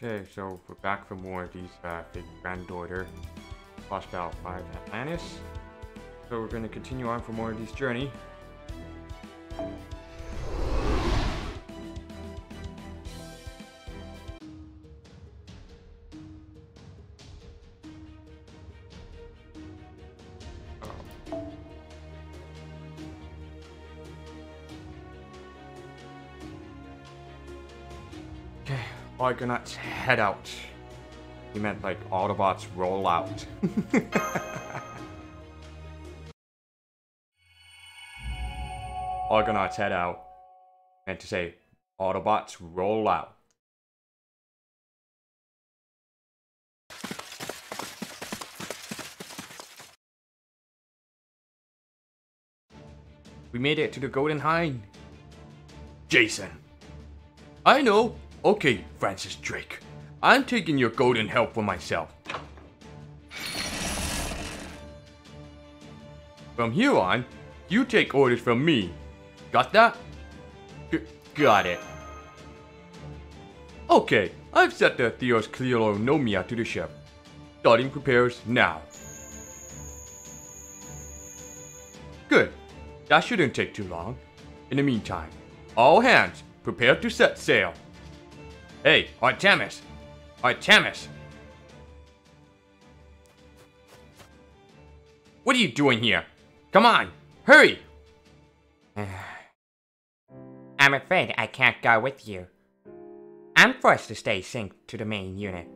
Okay, so we're back for more of these big granddaughter Lostbelt 5 Atlantis. So we're going to continue on for more of this journey. Okay, Argonauts head out. He meant like Autobots roll out. Argonauts head out. Meant to say Autobots roll out. We made it to the Golden Hind. Jason. I know. Okay, Francis Drake. I'm taking your golden help for myself. From here on, you take orders from me. Got that? Got it. Okay, I've set the Theos Cleonomia to the ship. Starting repairs now. Good. That shouldn't take too long. In the meantime, all hands, prepare to set sail. Hey, Artemis! Artemis! What are you doing here? Come on, hurry! I'm afraid I can't go with you. I'm forced to stay synced to the main unit.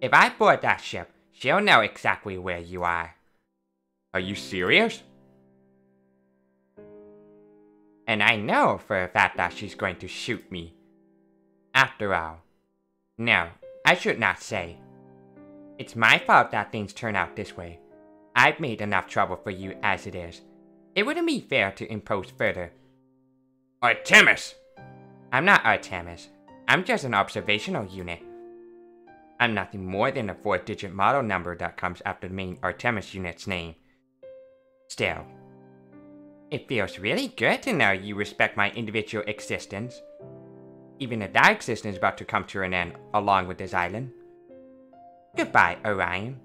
If I board that ship, she'll know exactly where you are. Are you serious? And I know for a fact that she's going to shoot me. After all. No, I should not say. It's my fault that things turn out this way. I've made enough trouble for you as it is. It wouldn't be fair to impose further. Artemis! I'm not Artemis. I'm just an observational unit. I'm nothing more than a 4-digit model number that comes after the main Artemis unit's name. Still, it feels really good to know you respect my individual existence. Even if that existence is about to come to an end along with this island. Goodbye, Orion.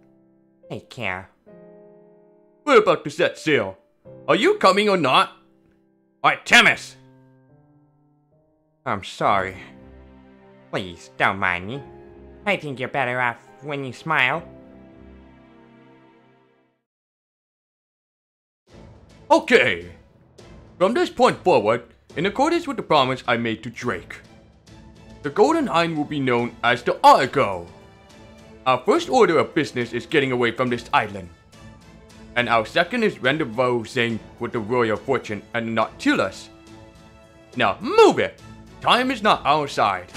Take care. We're about to set sail. Are you coming or not? Artemis! I'm sorry. Please, don't mind me. I think you're better off when you smile. Okay. From this point forward, in accordance with the promise I made to Drake, the Golden Hind will be known as the Argo. Our first order of business is getting away from this island. And our second is rendezvousing with the Royal Fortune and the Nautilus. Now move it! Time is not our side.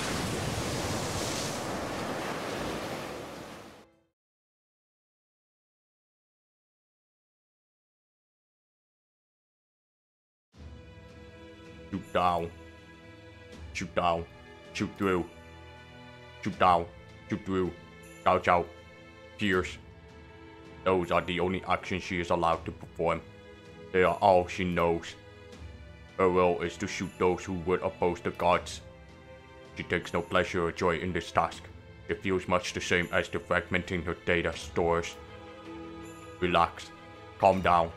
Shoot down. Shoot down. Shoot through. Shoot down. Shoot through. Gouge out. Pierce. Those are the only actions she is allowed to perform. They are all she knows. Her role is to shoot those who would oppose the gods. She takes no pleasure or joy in this task. It feels much the same as the fragmenting her data stores. Relax. Calm down.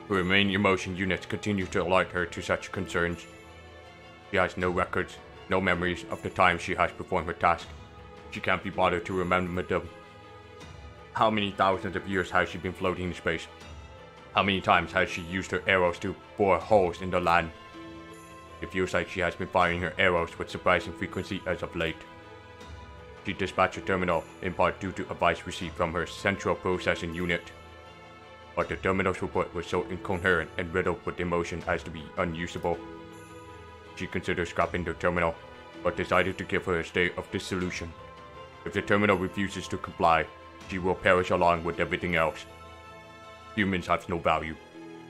Her main emotion units continue to alert her to such concerns. She has no records, no memories of the time she has performed her task. She can't be bothered to remember them. How many thousands of years has she been floating in space? How many times has she used her arrows to bore holes in the land? It feels like she has been firing her arrows with surprising frequency as of late. She dispatched a terminal, in part due to advice received from her central processing unit. But the terminal's report was so incoherent and riddled with emotion as to be unusable. She considered scrapping the terminal, but decided to give her a state of dissolution. If the terminal refuses to comply, she will perish along with everything else. Humans have no value.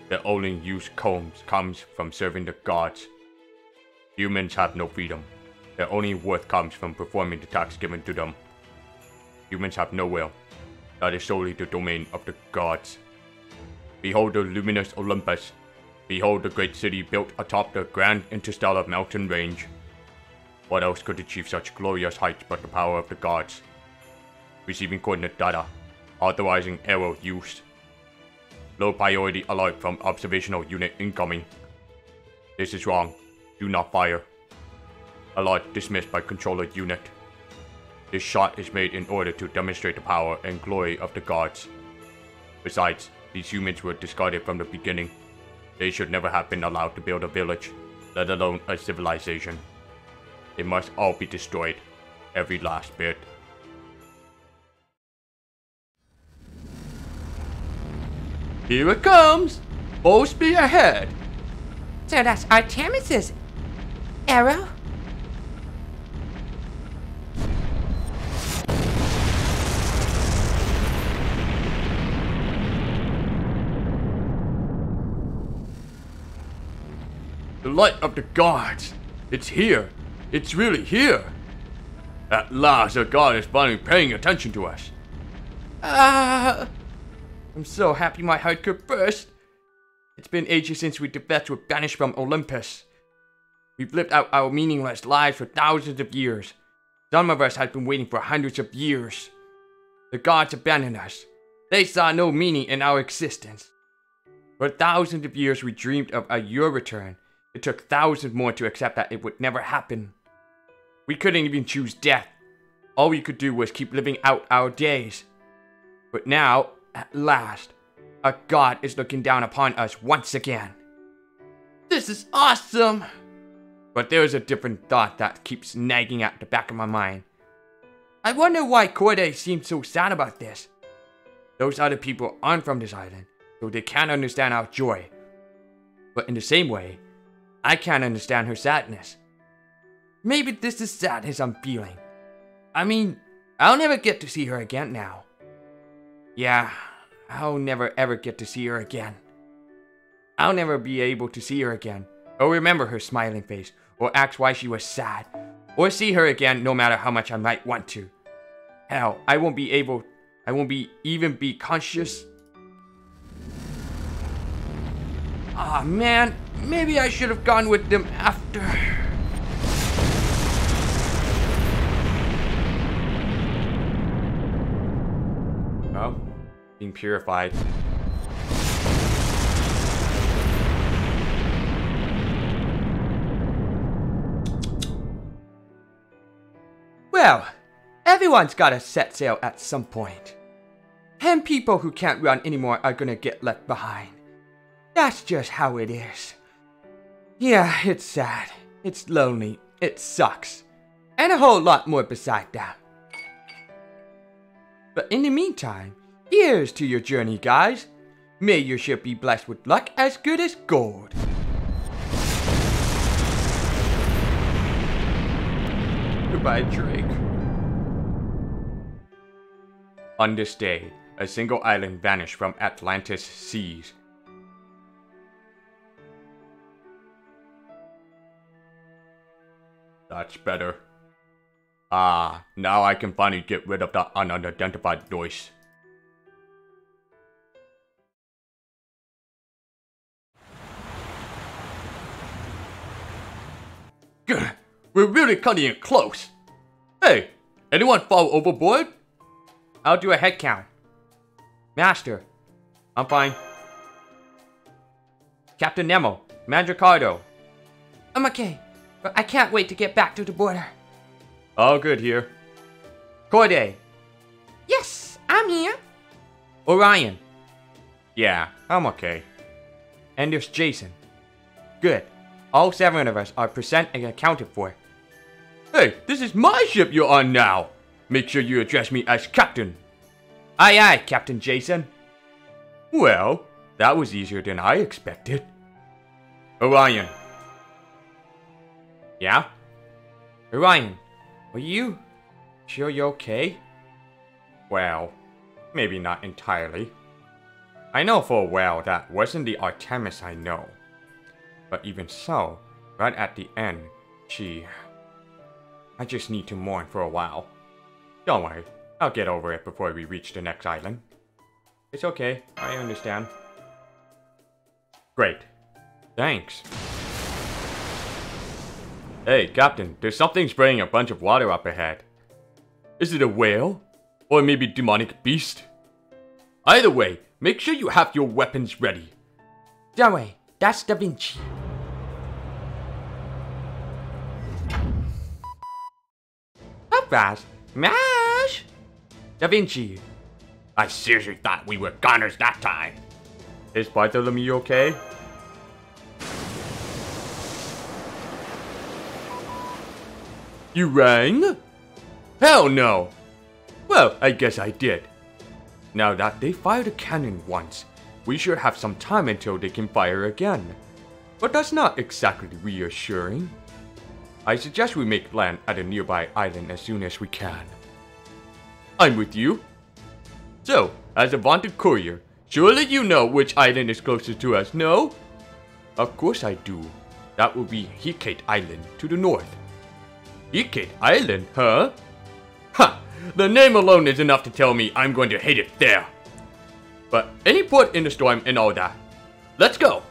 Their only use comes from serving the gods. Humans have no freedom. Their only worth comes from performing the tasks given to them. Humans have no will. That is solely the domain of the gods. Behold the luminous Olympus. Behold the great city built atop the grand interstellar mountain range. What else could achieve such glorious heights but the power of the gods? Receiving coordinate data. Authorizing arrow use. Low priority alert from observational unit incoming. This is wrong. Do not fire. Alert dismissed by controller unit. This shot is made in order to demonstrate the power and glory of the gods. Besides, these humans were discarded from the beginning. They should never have been allowed to build a village, let alone a civilization. They must all be destroyed. Every last bit. Here it comes! Full speed ahead! So that's Artemis's arrow? The light of the gods! It's here! It's really here! At last, a god is finally paying attention to us. I'm so happy my heart could burst. It's been ages since we were banished from Olympus. We've lived out our meaningless lives for thousands of years. Some of us have been waiting for hundreds of years. The gods abandoned us. They saw no meaning in our existence. For thousands of years we dreamed of your return. It took thousands more to accept that it would never happen. We couldn't even choose death. All we could do was keep living out our days. But now, at last, a god is looking down upon us once again. This is awesome! But there is a different thought that keeps nagging at the back of my mind. I wonder why Corday seems so sad about this. Those other people aren't from this island, so they can't understand our joy. But in the same way, I can't understand her sadness. Maybe this is sadness I'm feeling. I mean, I'll never get to see her again now. Yeah, I'll never ever get to see her again. I'll never be able to see her again, or remember her smiling face, or ask why she was sad, or see her again no matter how much I might want to. Hell, I won't even be conscious. Ah man, maybe I should have gone with them after. Oh, being purified. Well, everyone's gotta set sail at some point. And people who can't run anymore are gonna get left behind. That's just how it is. Yeah, it's sad. It's lonely. It sucks. And a whole lot more beside that. But in the meantime, here's to your journey, guys. May your ship be blessed with luck as good as gold. Goodbye, Drake. On this day, a single island vanished from Atlantis seas. That's better. Ah, now I can finally get rid of that unidentified noise. Good. We're really cutting it close. Hey, anyone fall overboard? I'll do a head count. Master, I'm fine. Captain Nemo, Mandricardo. I'm okay, but I can't wait to get back to the border. All good here. Corday. Yes, I'm here. Orion. Yeah, I'm okay. And there's Jason. Good. All 7 of us are present and accounted for. Hey, this is my ship you're on now. Make sure you address me as Captain. Aye aye, Captain Jason. Well, that was easier than I expected. Orion. Yeah? Orion, are you sure you're okay? Well, maybe not entirely. I know full well that wasn't the Artemis I know. But even so, right at the end, I just need to mourn for a while. Don't worry, I'll get over it before we reach the next island. It's okay, I understand. Great. Thanks. Hey, Captain, there's something spraying a bunch of water up ahead. Is it a whale? Or maybe a demonic beast? Either way, make sure you have your weapons ready. Don't worry, that's Da Vinci. Fast, mash! Da Vinci. I seriously thought we were goners that time. Is Bartholomew okay? You rang? Hell no! Well, I guess I did. Now that they fired a cannon once, we should have some time until they can fire again. But that's not exactly reassuring. I suggest we make land at a nearby island as soon as we can. I'm with you. So, as a vaunted courier, surely you know which island is closest to us, no? Of course I do. That will be Hecate Island to the north. Hecate Island, huh? Ha! The name alone is enough to tell me I'm going to hate it there. But any port in the storm and all that. Let's go!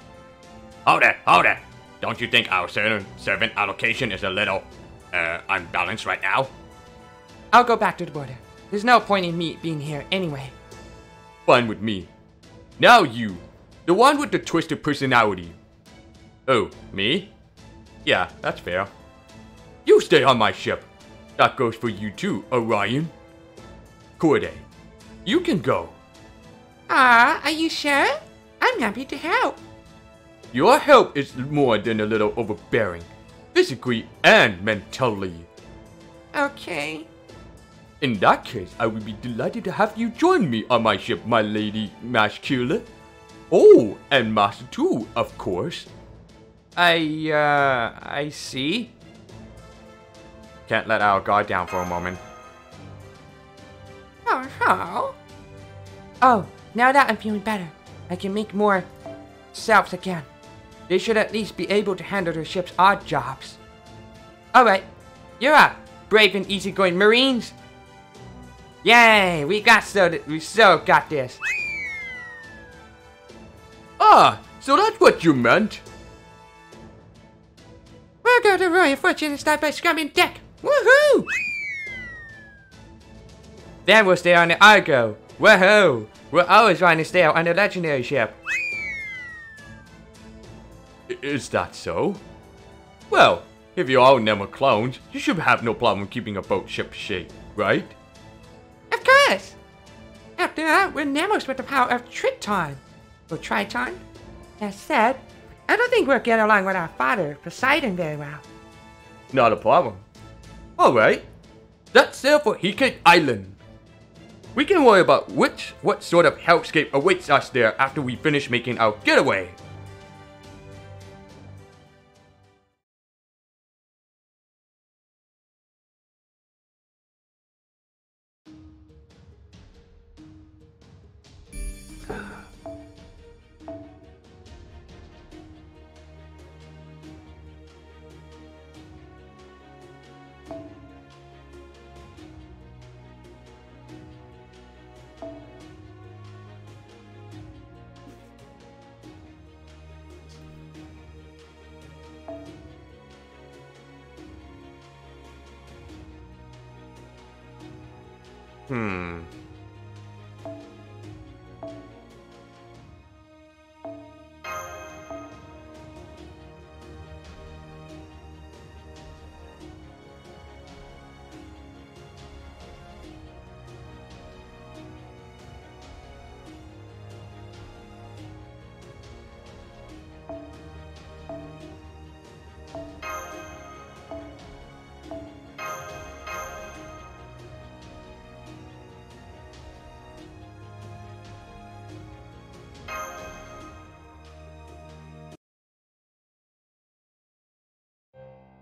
Hold it! Don't you think our servant allocation is a little, unbalanced right now? I'll go back to the border. There's no point in me being here anyway. Fine with me. Now you, the one with the twisted personality. Oh, me? Yeah, that's fair. You stay on my ship. That goes for you too, Orion. Corday, you can go. Are you sure? I'm happy to help. Your help is more than a little overbearing, physically and mentally. Okay. In that case, I would be delighted to have you join me on my ship, my lady Mascula. Oh, and Master too, of course. I see. Can't let our guard down for a moment. Oh, now that I'm feeling better, I can make more selves again. They should at least be able to handle their ship's odd jobs. Alright, you're up, brave and easygoing Marines. Yay, we so got this. Ah, so that's what you meant. We'll go to Royal Fortune and start by scrubbing deck. Woohoo! Then we'll stay on the Argo. Woohoo! We're always trying to stay on the legendary ship. Is that so? Well, if you're all Nemo clones, you should have no problem keeping a boat ship shape, right? Of course! After that, we're Nemos with the power of Triton. Or Triton. That said, I don't think we'll get along with our father, Poseidon, very well. Not a problem. Alright, let's sail for Hecate Island. We can worry about what sort of hellscape awaits us there after we finish making our getaway.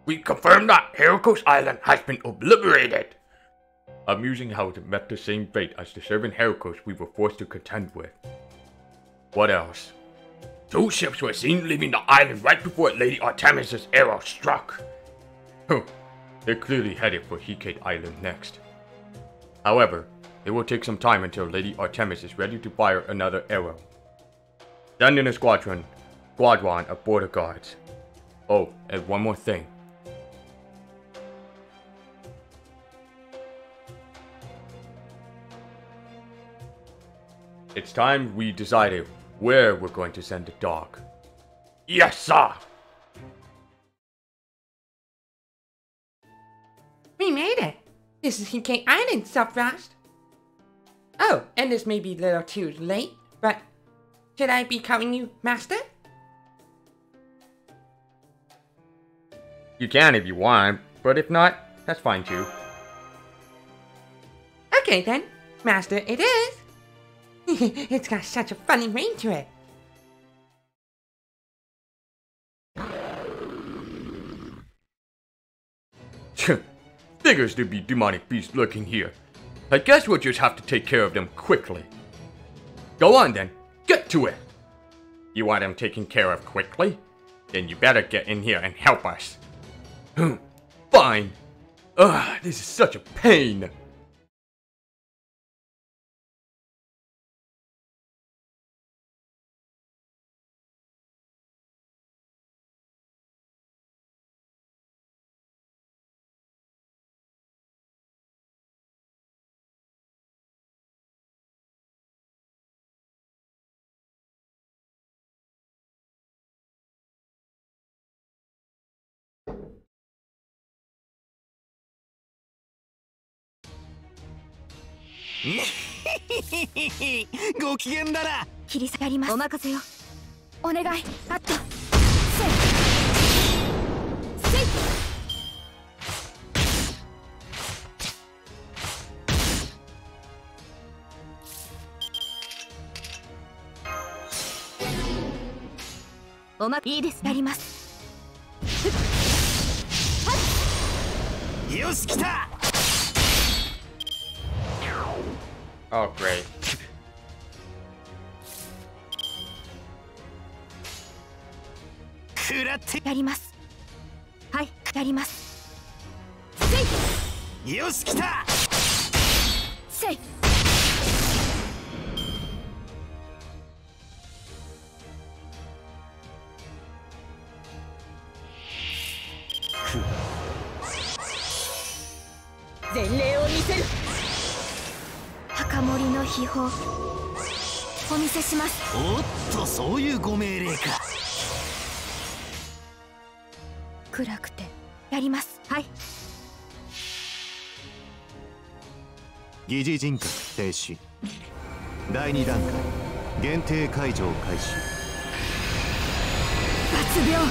We confirm that Heracles Island has been obliterated. Amusing how it met the same fate as the servant Heracles we were forced to contend with. What else? 2 ships were seen leaving the island right before Lady Artemis' arrow struck. They're clearly headed for Hecate Island next. However, it will take some time until Lady Artemis is ready to fire another arrow. Send in a squadron of border guards. Oh, and one more thing. It's time we decided where we're going to send the dog. Yes, sir! We made it! This is UK Island so fast! Oh, and this may be a little too late, but should I be calling you Master? You can if you want, but if not, that's fine too. Okay then, Master it is! It's got such a funny ring to it. Figures there be demonic beasts lurking here. I guess we'll just have to take care of them quickly. Go on then, get to it! You want them taken care of quickly? Then you better get in here and help us. Fine. Ugh, this is such a pain. Go 機嫌だな。切り下がります。お任せよ。お願い。あった。せい。せい。おまいいですね。やります。よし来た。Oh, great. 食らってやります。はい、やります。せい。よし来た。せい。前例を見せる。墓守の秘宝お見せします。おっとそういうご命令か。暗くてやります。はい。疑似人格停止。第2段階限定解除開始。抜病。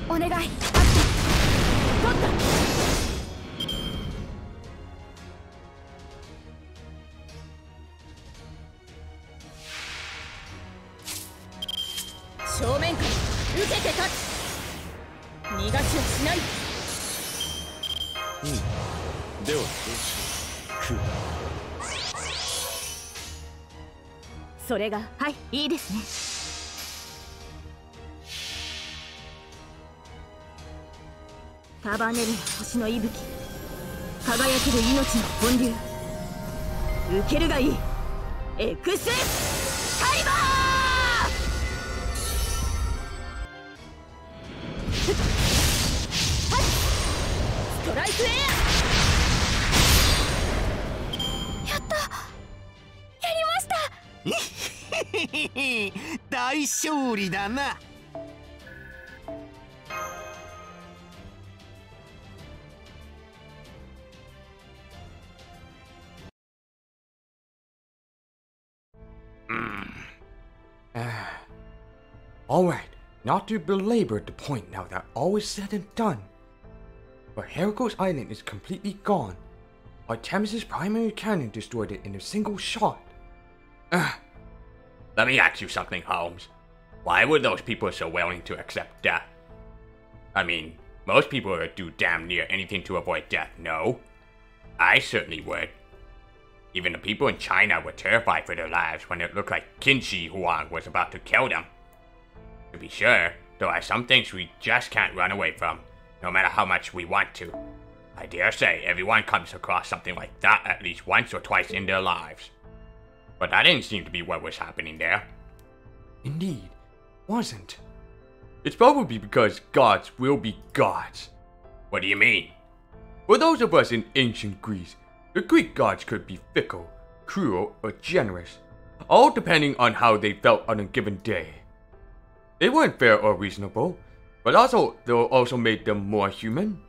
お願い。あった。取った。正面から受けて立つ。逃がしはしない。ではどうしよう。それがはいいいですね。束ねる星の息吹、輝ける命の本流。受けるがいい。エクスカリバー。ストライクエア。やった。やりました。大勝利だな。Alright, not to belabor the point now that all is said and done. But Heracles Island is completely gone. Artemis' primary cannon destroyed it in a single shot. Let me ask you something, Holmes. Why were those people so willing to accept death? I mean, most people would do damn near anything to avoid death, no? I certainly would. Even the people in China were terrified for their lives when it looked like Qin Shi Huang was about to kill them. To be sure, there are some things we just can't run away from, no matter how much we want to. I dare say everyone comes across something like that at least once or twice in their lives. But that didn't seem to be what was happening there. Indeed, wasn't. It's probably because gods will be gods. What do you mean? For those of us in ancient Greece, the Greek gods could be fickle, cruel, or generous, all depending on how they felt on a given day. They weren't fair or reasonable, but they also made them more human.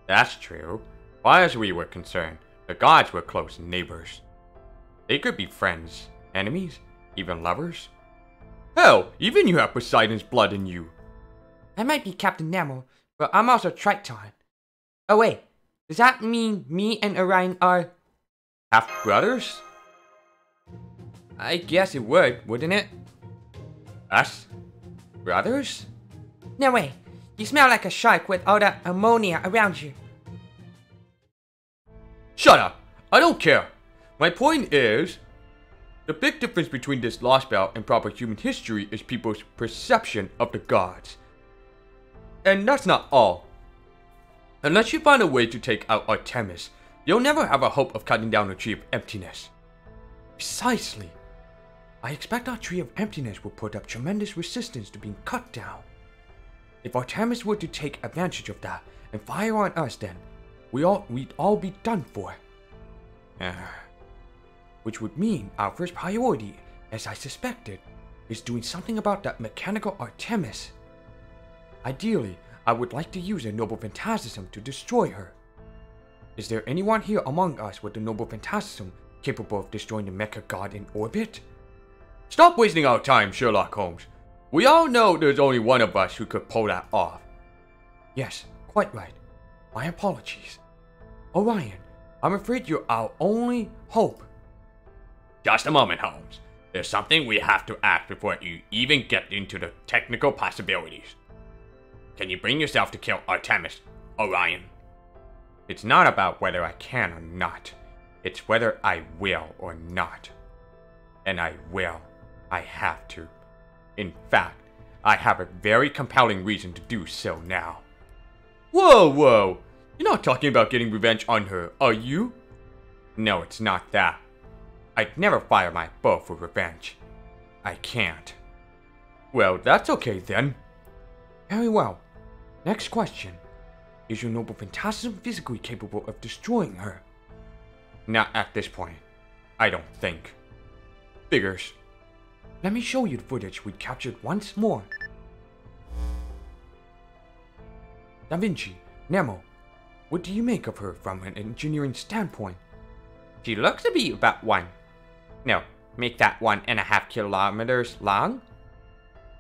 That's true. Far as we were concerned, the gods were close neighbors. They could be friends, enemies, even lovers. Hell, even you have Poseidon's blood in you. I might be Captain Nemo, but I'm also Triton. Oh wait, does that mean me and Orion are... half-brothers? I guess it would, wouldn't it? Us? Brothers? No way, you smell like a shark with all that ammonia around you. Shut up! I don't care! My point is, the big difference between this Lostbelt and proper human history is people's perception of the gods. And that's not all. Unless you find a way to take out Artemis, you'll never have a hope of cutting down the Tree of Emptiness. Precisely. I expect our Tree of Emptiness will put up tremendous resistance to being cut down. If Artemis were to take advantage of that and fire on us, then we'd all be done for. Which would mean our first priority, as I suspected, is doing something about that mechanical Artemis. Ideally, I would like to use a Noble Phantasm to destroy her. Is there anyone here among us with the Noble Phantasm capable of destroying the Mecha God in orbit? Stop wasting our time, Sherlock Holmes. We all know there's only one of us who could pull that off. Yes, quite right. My apologies. Orion, I'm afraid you're our only hope. Just a moment, Holmes. There's something we have to ask before you even get into the technical possibilities. Can you bring yourself to kill Artemis, Orion? It's not about whether I can or not. It's whether I will or not. And I will. I have to. In fact, I have a very compelling reason to do so now. Whoa! You're not talking about getting revenge on her, are you? No, it's not that. I'd never fire my bow for revenge. I can't. Well, that's okay then. Very well. Next question. Is your Noble Phantasm physically capable of destroying her? Not at this point. I don't think. Figures. Let me show you the footage we captured once more. Da Vinci, Nemo, what do you make of her from an engineering standpoint? She looks to be about make that 1.5 kilometers long.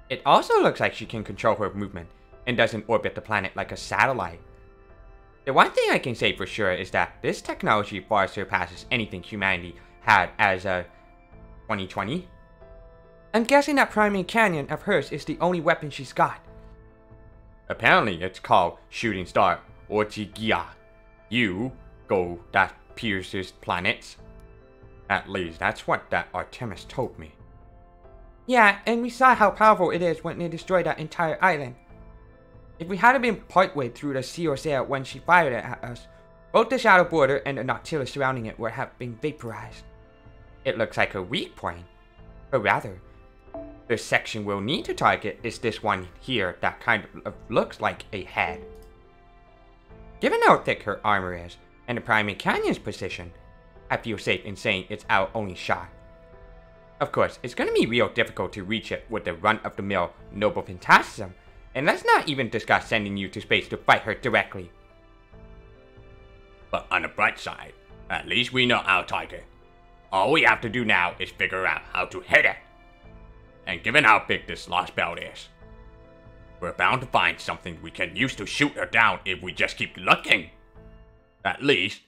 It also looks like she can control her movement and doesn't orbit the planet like a satellite. The one thing I can say for sure is that this technology far surpasses anything humanity had as a 2020. I'm guessing that primary cannon of hers is the only weapon she's got. Apparently it's called Shooting Star or Tigia. You go that pierces planets. At least that's what that Artemis told me. Yeah, and we saw how powerful it is when they destroyed that entire island. If we hadn't been partway through the sea or sail when she fired it at us, both the shadow border and the Nautilus surrounding it would have been vaporized. It looks like a weak point. Or rather, the section we'll need to target is this one here that kind of looks like a head. Given how thick her armor is, and the primary canyon's position, I feel safe in saying it's our only shot. Of course, it's going to be real difficult to reach it with the run-of-the-mill Noble Phantasm, and let's not even discuss sending you to space to fight her directly. But on the bright side, at least we know our target. All we have to do now is figure out how to hit it. And given how big this Lostbelt is, we're bound to find something we can use to shoot her down if we just keep looking. At least,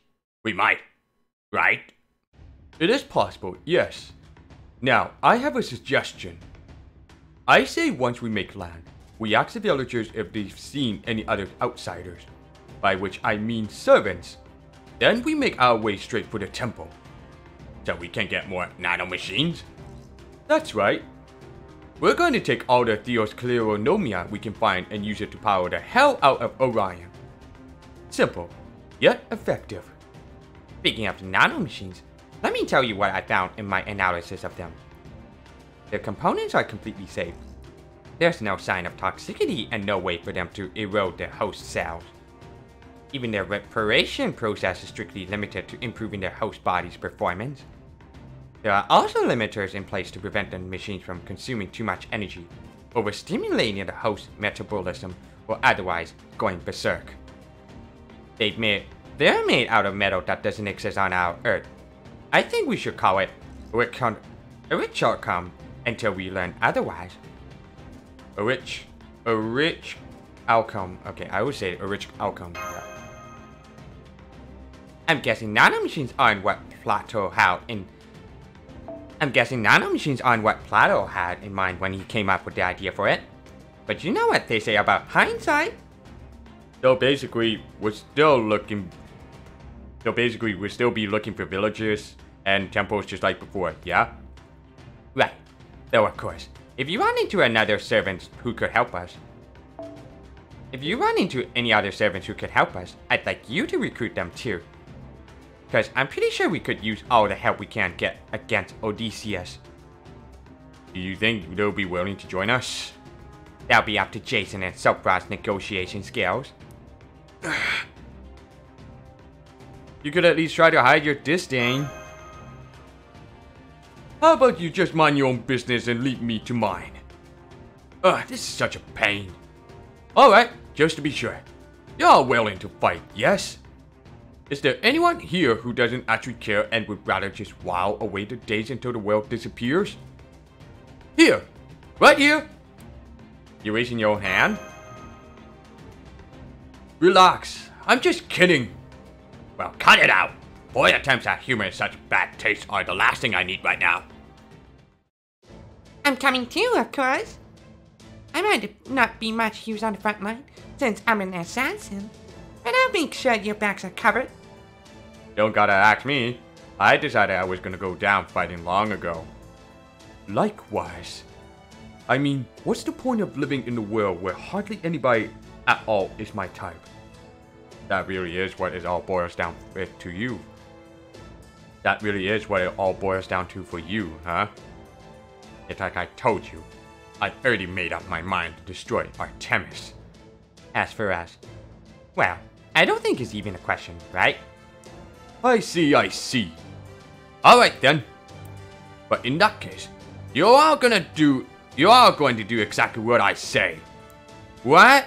we might, right? It is possible, yes. Now, I have a suggestion. I say once we make land, we ask the villagers if they've seen any other outsiders, by which I mean servants. Then we make our way straight for the temple, so we can get more nanomachines. That's right. We're going to take all the Theoscleronomia we can find and use it to power the hell out of Orion. Simple, yet effective. Speaking of the nanomachines, let me tell you what I found in my analysis of them. The components are completely safe. There's no sign of toxicity and no way for them to erode the host cells. Even their reparation process is strictly limited to improving their host body's performance. There are also limiters in place to prevent the machines from consuming too much energy, overstimulating the host's metabolism, or otherwise going berserk. They're made out of metal that doesn't exist on our Earth. I think we should call it a rich outcome until we learn otherwise. A rich outcome. Okay, I would say a rich outcome. Yeah. I'm guessing nanomachines aren't what Plato had in mind when he came up with the idea for it. But you know what they say about hindsight? So basically, we'll still be looking for villagers and temples just like before, yeah? Right. Though of course, if you run into any other servants who could help us, I'd like you to recruit them too. Because I'm pretty sure we could use all the help we can get against Odysseus. Do you think they'll be willing to join us? That'll be up to Jason and Subfrost's negotiation skills. You could at least try to hide your disdain. How about you just mind your own business and leave me to mine? This is such a pain. Alright, just to be sure. You're willing to fight, yes? Is there anyone here who doesn't actually care and would rather just while away the days until the world disappears? Here! Right here! You raising your own hand? Relax, I'm just kidding. Well, cut it out! Boy attempts at humor and such bad taste are the last thing I need right now. I'm coming too, of course. I might not be much use on the front line, since I'm an assassin. But I'll make sure your backs are covered. Don't gotta ask me. I decided I was gonna go down fighting long ago. Likewise. I mean, what's the point of living in a world where hardly anybody at all is my type? That really is what it all boils down to you. That really is what it all boils down to for you, huh? It's like I told you. I've already made up my mind to destroy Artemis. As for us, well, I don't think it's even a question, right? I see. Alright then. But in that case, you're all going to do exactly what I say. What?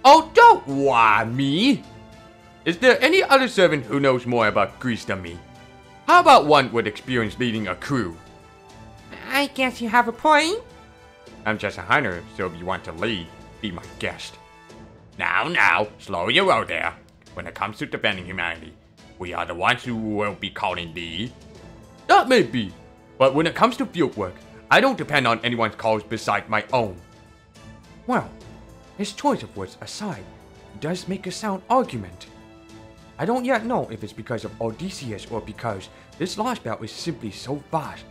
Oh, don't why me. Is there any other servant who knows more about Greece than me? How about one with experience leading a crew? I guess you have a point. I'm just a hunter, so if you want to lead, be my guest. Now, slow your roll there. When it comes to defending humanity, we are the ones who will be calling the... That may be, but when it comes to field work, I don't depend on anyone's calls beside my own. Well, his choice of words aside, he does make a sound argument. I don't yet know if it's because of Odysseus or because this Lostbelt is simply so vast,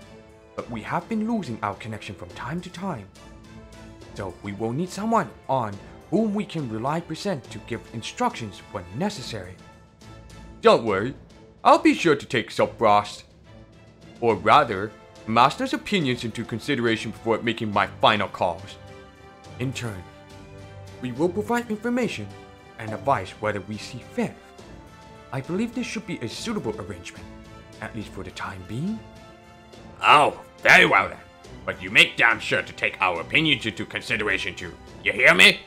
but we have been losing our connection from time to time. So we will need someone on whom we can rely % to give instructions when necessary. Don't worry, I'll be sure to take Subfrost, or rather, Master's opinions into consideration before making my final calls. In turn, we will provide information and advice whether we see fit. I believe this should be a suitable arrangement, at least for the time being. Oh, very well then. But you make damn sure to take our opinions into consideration too. You hear me?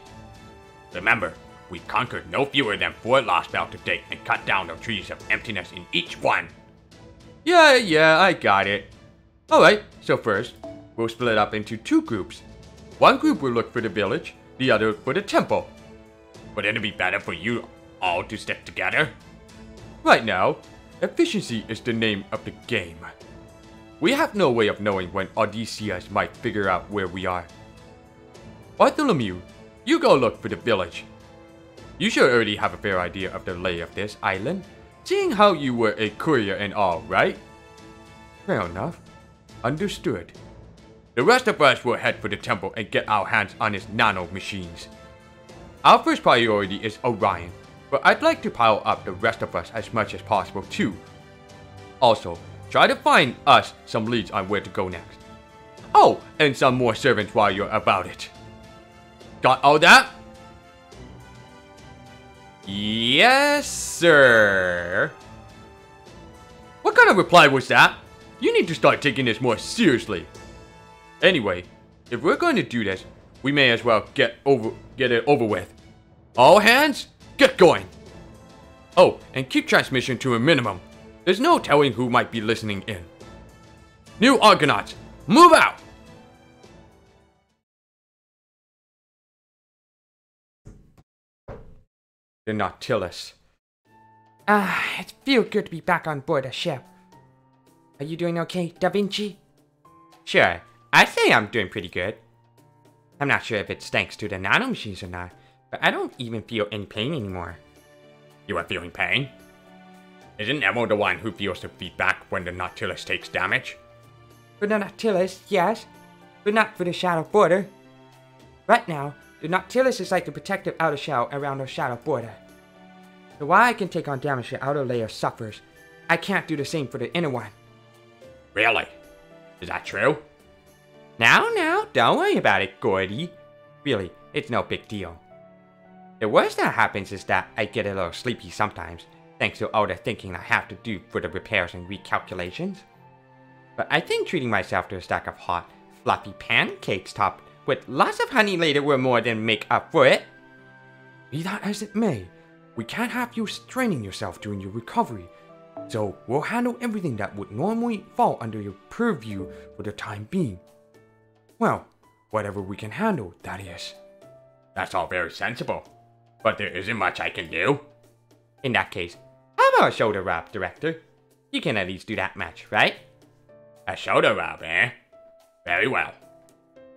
Remember, we conquered no fewer than 4 Lostbelt to date and cut down the trees of emptiness in each one. Yeah, I got it. Alright, so first, we'll split up into 2 groups. One group will look for the village, the other for the temple. Wouldn't it be better for you all to stick together? Right now, efficiency is the name of the game. We have no way of knowing when Odysseus might figure out where we are. Bartholomew, you go look for the village. You should already have a fair idea of the lay of this island, seeing how you were a courier and all, right? Fair enough. Understood. The rest of us will head for the temple and get our hands on his nano machines. Our first priority is Orion, but I'd like to pile up the rest of us as much as possible too. Also, try to find us some leads on where to go next. Oh, and some more servants while you're about it. Got all that? Yes, sir. What kind of reply was that? You need to start taking this more seriously. Anyway, if we're going to do this, we may as well get it over with. All hands, get going. Oh, and keep transmission to a minimum. There's no telling who might be listening in. New Argonauts, move out! The Nautilus. It feels good to be back on board a ship. Are you doing okay, Da Vinci? Sure, I'd say I'm doing pretty good. I'm not sure if it's thanks to the nanomachines or not, but I don't even feel any pain anymore. You are feeling pain? Isn't Nemo the one who feels the feedback when the Nautilus takes damage? For the Nautilus, yes, but not for the shadow border. Right now, the Nautilus is like the protective outer shell around the shadow border. So while I can take on damage the outer layer suffers, I can't do the same for the inner one. Really? Is that true? Now, don't worry about it, Gordy. Really, it's no big deal. The worst that happens is that I get a little sleepy sometimes, thanks to all the thinking I have to do for the repairs and recalculations. But I think treating myself to a stack of hot, fluffy pancakes topped with lots of honey later will more than make up for it. Be that as it may, we can't have you straining yourself during your recovery, so we'll handle everything that would normally fall under your purview for the time being. Well, whatever we can handle, that is. That's all very sensible, but there isn't much I can do. In that case, how about a shoulder rub, Director? You can at least do that much, right? A shoulder rub, eh? Very well.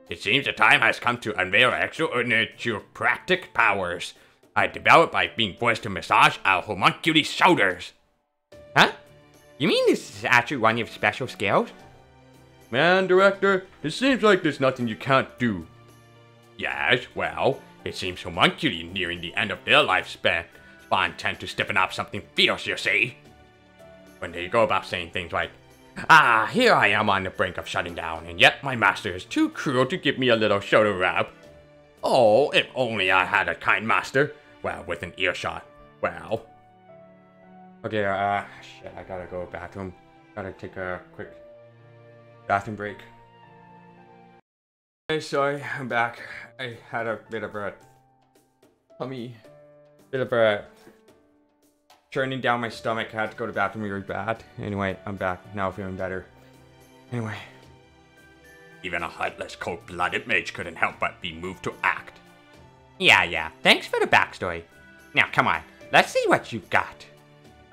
It seems the time has come to unveil extraordinary chiropractic powers I developed by being forced to massage our homunculus shoulders. Huh? You mean this is actually one of your special skills? Man, Director, it seems like there's nothing you can't do. Yes, well, it seems homunculi nearing the end of their lifespan tend to stiffen up something fierce, you see. When they go about saying things like, here I am on the brink of shutting down, and yet my master is too cruel to give me a little shoulder rub. Oh, if only I had a kind master. Well, with an earshot. Well. Okay, shit, I gotta go to the bathroom. Gotta take a quick bathroom break. Hey, sorry, I'm back. I had a bit of a churning down my stomach. I had to go to the bathroom really bad. Anyway, I'm back. Now feeling better. Anyway. Even a heartless, cold-blooded mage couldn't help but be moved to act. Yeah. Thanks for the backstory. Now, come on. Let's see what you've got.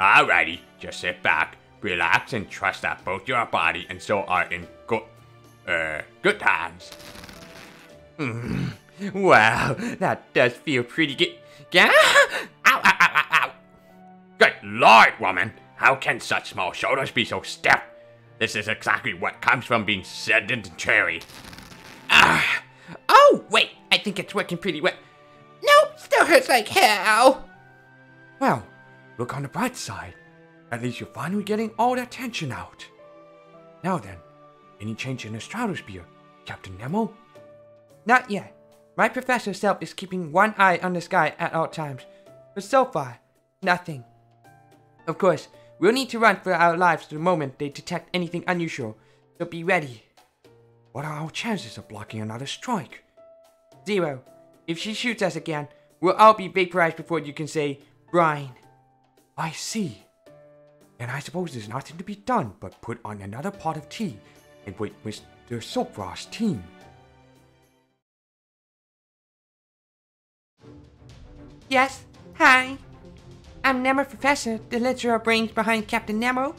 Alrighty, just sit back, relax, and trust that both your body and soul are in good hands. Wow, that does feel pretty good. Ow. Good lord, woman! How can such small shoulders be so stiff? This is exactly what comes from being sedentary. Oh, wait, I think it's working pretty well. Nope, still hurts like hell. Well, look on the bright side. At least you're finally getting all that tension out. Now then, any change in the stratosphere, Captain Nemo? Not yet. My Professor Self is keeping one eye on the sky at all times. But so far, nothing. Of course, we'll need to run for our lives the moment they detect anything unusual, so be ready. What are our chances of blocking another strike? 0. If she shoots us again, we'll all be vaporized before you can say, brine. I see. Then I suppose there's nothing to be done but put on another pot of tea and wait Mr. Soapfrost's team. Yes, hi. I'm Nemo Professor, the literal brains behind Captain Nemo.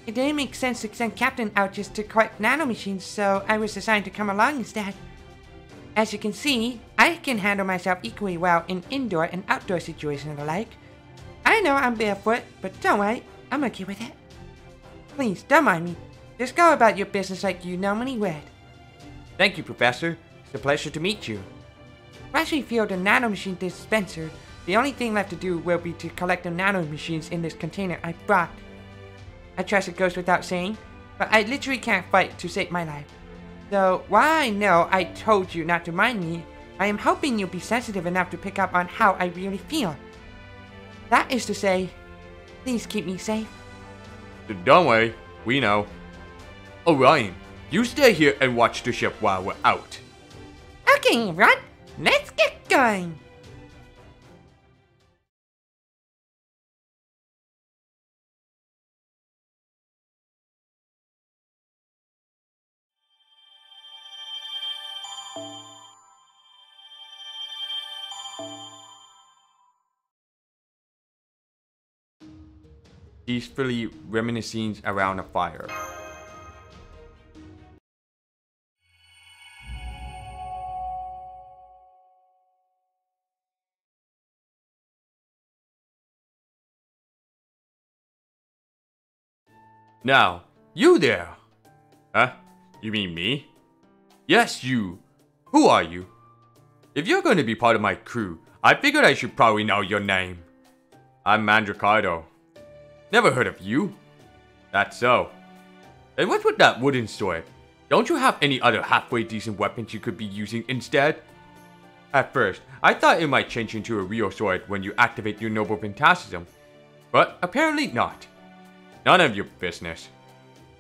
It didn't make sense to send Captain out just to collect nanomachines, so I was assigned to come along instead. As you can see, I can handle myself equally well in indoor and outdoor situations alike. I know I'm barefoot, but don't worry, I'm okay with it. Please, don't mind me. Just go about your business like you normally would. Thank you, Professor. It's a pleasure to meet you. Once we fill the nanomachine dispenser, the only thing left to do will be to collect the nanomachines in this container I brought. I trust it goes without saying, but I literally can't fight to save my life. So, while I know I told you not to mind me, I am hoping you'll be sensitive enough to pick up on how I really feel. That is to say, please keep me safe. Don't worry, we know. Orion, you stay here and watch the ship while we're out. Okay, everyone, let's get going. Peacefully reminiscing around a fire. Now, you there. Huh? You mean me? Yes, you. Who are you? If you're going to be part of my crew, I figured I should probably know your name. I'm Mandracardo. Never heard of you? That's so. And what's with that wooden sword? Don't you have any other halfway decent weapons you could be using instead? At first, I thought it might change into a real sword when you activate your noble phantasm, but apparently not. None of your business.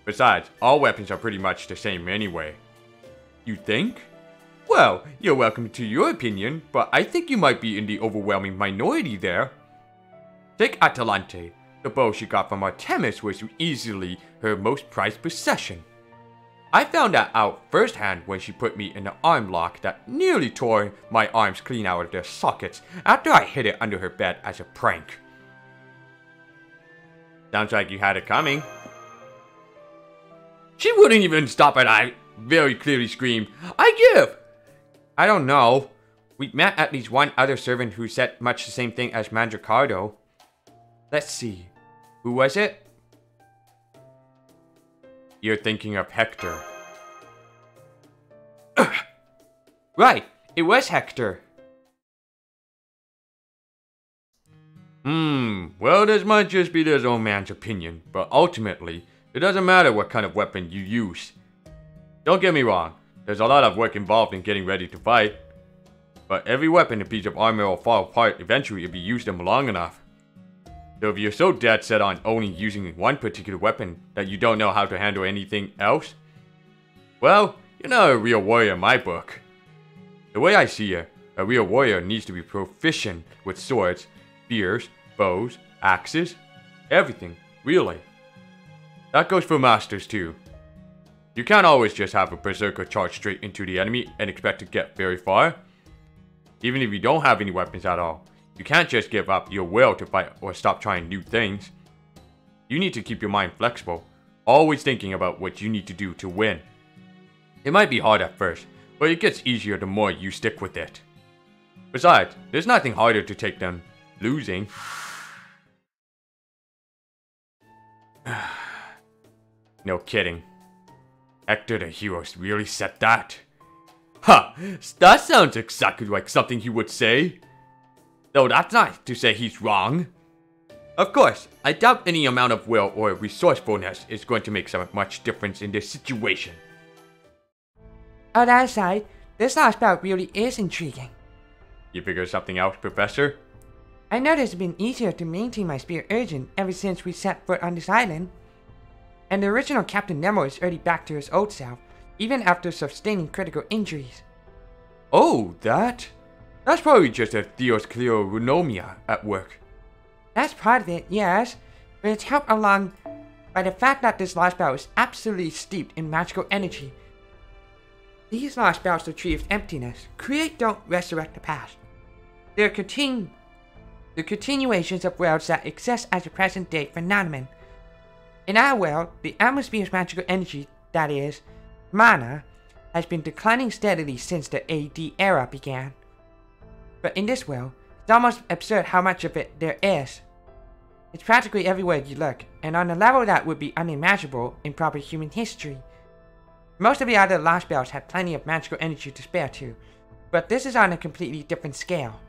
Besides, all weapons are pretty much the same anyway. You think? Well, you're welcome to your opinion, but I think you might be in the overwhelming minority there. Take Atlantis. The bow she got from Artemis was easily her most prized possession. I found that out firsthand when she put me in an arm lock that nearly tore my arms clean out of their sockets after I hid it under her bed as a prank. Sounds like you had it coming. She wouldn't even stop and I very clearly screamed, "I give!" I don't know. We met at least one other servant who said much the same thing as Mandracardo. Let's see. Who was it? You're thinking of Hector. Right, it was Hector. Well, this might just be this old man's opinion, but ultimately, it doesn't matter what kind of weapon you use. Don't get me wrong, there's a lot of work involved in getting ready to fight. But every weapon and piece of armor will fall apart eventually if you use them long enough. So if you're so dead set on only using one particular weapon that you don't know how to handle anything else, well, you're not a real warrior in my book. The way I see it, a real warrior needs to be proficient with swords, spears, bows, axes, everything, really. That goes for masters too. You can't always just have a berserker charge straight into the enemy and expect to get very far. Even if you don't have any weapons at all, you can't just give up your will to fight or stop trying new things. You need to keep your mind flexible, always thinking about what you need to do to win. It might be hard at first, but it gets easier the more you stick with it. Besides, there's nothing harder to take than losing. No kidding. Hector the hero really said that? Huh, that sounds exactly like something he would say. Though that's not to say he's wrong. Of course, I doubt any amount of will or resourcefulness is going to make so much difference in this situation. On that side, this Lostbelt really is intriguing. You figure something out, Professor? I noticed it's been easier to maintain my spirit urgent ever since we set foot on this island. And the original Captain Nemo is already back to his old self, even after sustaining critical injuries. Oh, that? That's probably just a theoscleronomia at work. That's part of it, yes, but it's helped along by the fact that this Lostbelt is absolutely steeped in magical energy. These Lostbelts retrieve emptiness, create don't resurrect the past. They're the continuations of worlds that exist as a present-day phenomenon. In our world, the atmosphere's magical energy, that is, mana, has been declining steadily since the AD era began. But in this world, it's almost absurd how much of it there is. It's practically everywhere you look, and on a level that would be unimaginable in proper human history. Most of the other Lostbelts have plenty of magical energy to spare too, but this is on a completely different scale.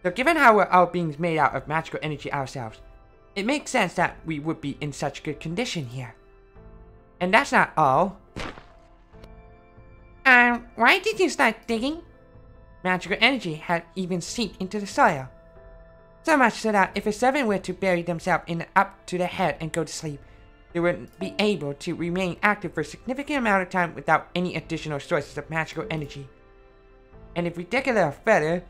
So given how we're all beings made out of magical energy ourselves, it makes sense that we would be in such good condition here. And that's not all. Why did you start digging? Magical energy had even seeped into the soil. So much so that if a servant were to bury themselves up to their head and go to sleep, they would be able to remain active for a significant amount of time without any additional sources of magical energy. And if we dig a little further...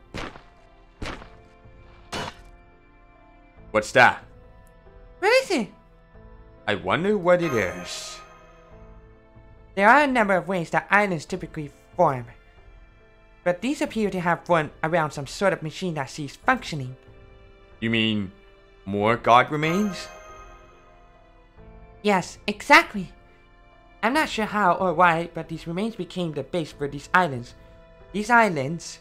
What's that? What is it? I wonder what it is. There are a number of ways that islands typically form, but these appear to have formed around some sort of machine that ceased functioning. You mean more god remains? Yes, exactly. I'm not sure how or why, but these remains became the base for these islands. These islands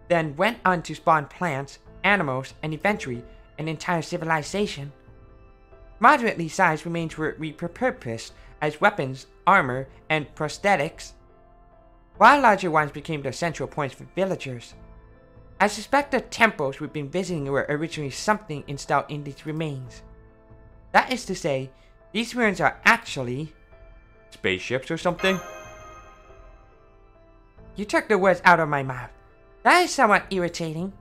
then went on to spawn plants, animals, and eventually an entire civilization. Moderately sized remains were repurposed as weapons, armor, and prosthetics, while larger ones became the central points for villagers. I suspect the temples we've been visiting were originally something installed in these remains. That is to say, these ruins are actually... spaceships or something? You took the words out of my mouth. That is somewhat irritating.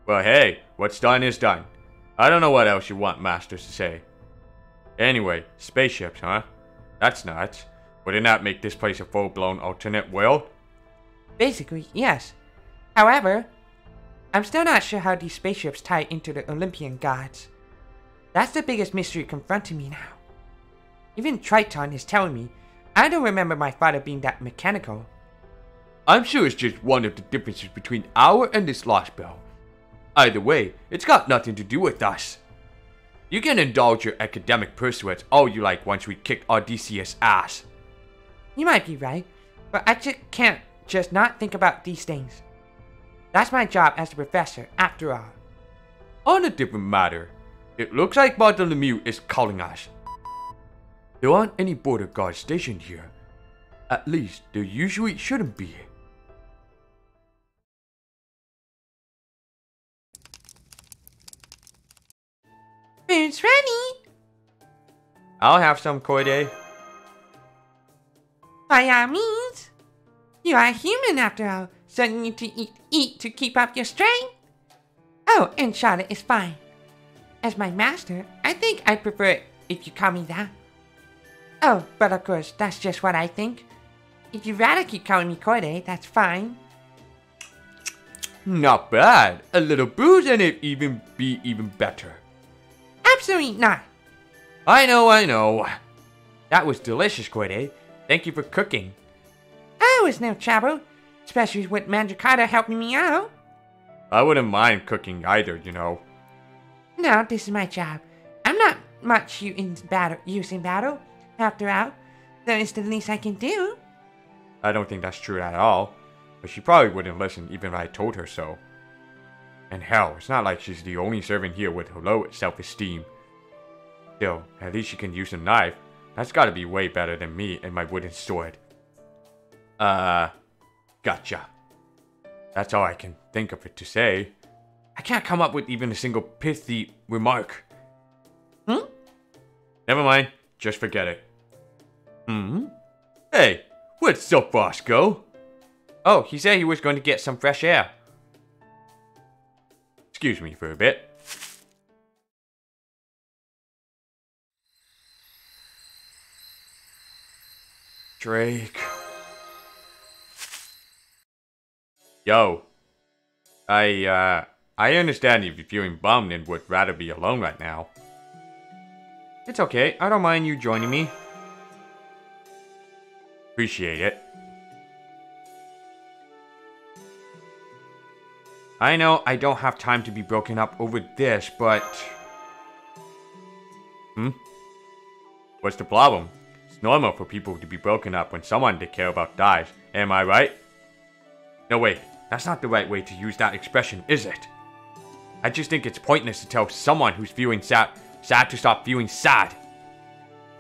Well, hey, what's done is done. I don't know what else you want Masters to say. Anyway, spaceships, huh? That's nuts. Wouldn't that make this place a full-blown alternate world? Basically, yes. However, I'm still not sure how these spaceships tie into the Olympian gods. That's the biggest mystery confronting me now. Even Triton is telling me I don't remember my father being that mechanical. I'm sure it's just one of the differences between our and this Lostbelt. Either way, it's got nothing to do with us. You can indulge your academic pursuits all you like once we kick Odysseus' ass. You might be right, but I just can't not think about these things. That's my job as a professor, after all. On a different matter, it looks like Bartholomew is calling us. There aren't any border guards stationed here. At least, there usually shouldn't be. Food's ready! I'll have some, Corday. By all means. You are human after all, so you need to eat to keep up your strength. Oh, and Charlotte is fine. As my master, I think I'd prefer it if you call me that. Oh, but of course, that's just what I think. If you'd rather keep calling me Corday, that's fine. Not bad. A little booze and it'd be even better. Absolutely not. I know. That was delicious, Corday. Thank you for cooking. Oh, it's no trouble. Especially with Mandrakata helping me out. I wouldn't mind cooking either, you know. No, this is my job. I'm not much use in battle. After all, that is the least I can do. I don't think that's true at all. But she probably wouldn't listen even if I told her so. And hell, it's not like she's the only servant here with low self-esteem. Still, at least she can use a knife. That's gotta be way better than me and my wooden sword. Gotcha. That's all I can think of it to say. I can't come up with even a single pithy remark. Never mind, just forget it. Hey, where'd Silfrost go? Oh, he said he was going to get some fresh air. Excuse me for a bit. Drake. Yo. I understand if you're feeling bummed and would rather be alone right now. It's okay, I don't mind you joining me. Appreciate it. I know I don't have time to be broken up over this, but... What's the problem? It's normal for people to be broken up when someone they care about dies, am I right? No wait, that's not the right way to use that expression, is it? I just think it's pointless to tell someone who's feeling sad to stop feeling sad.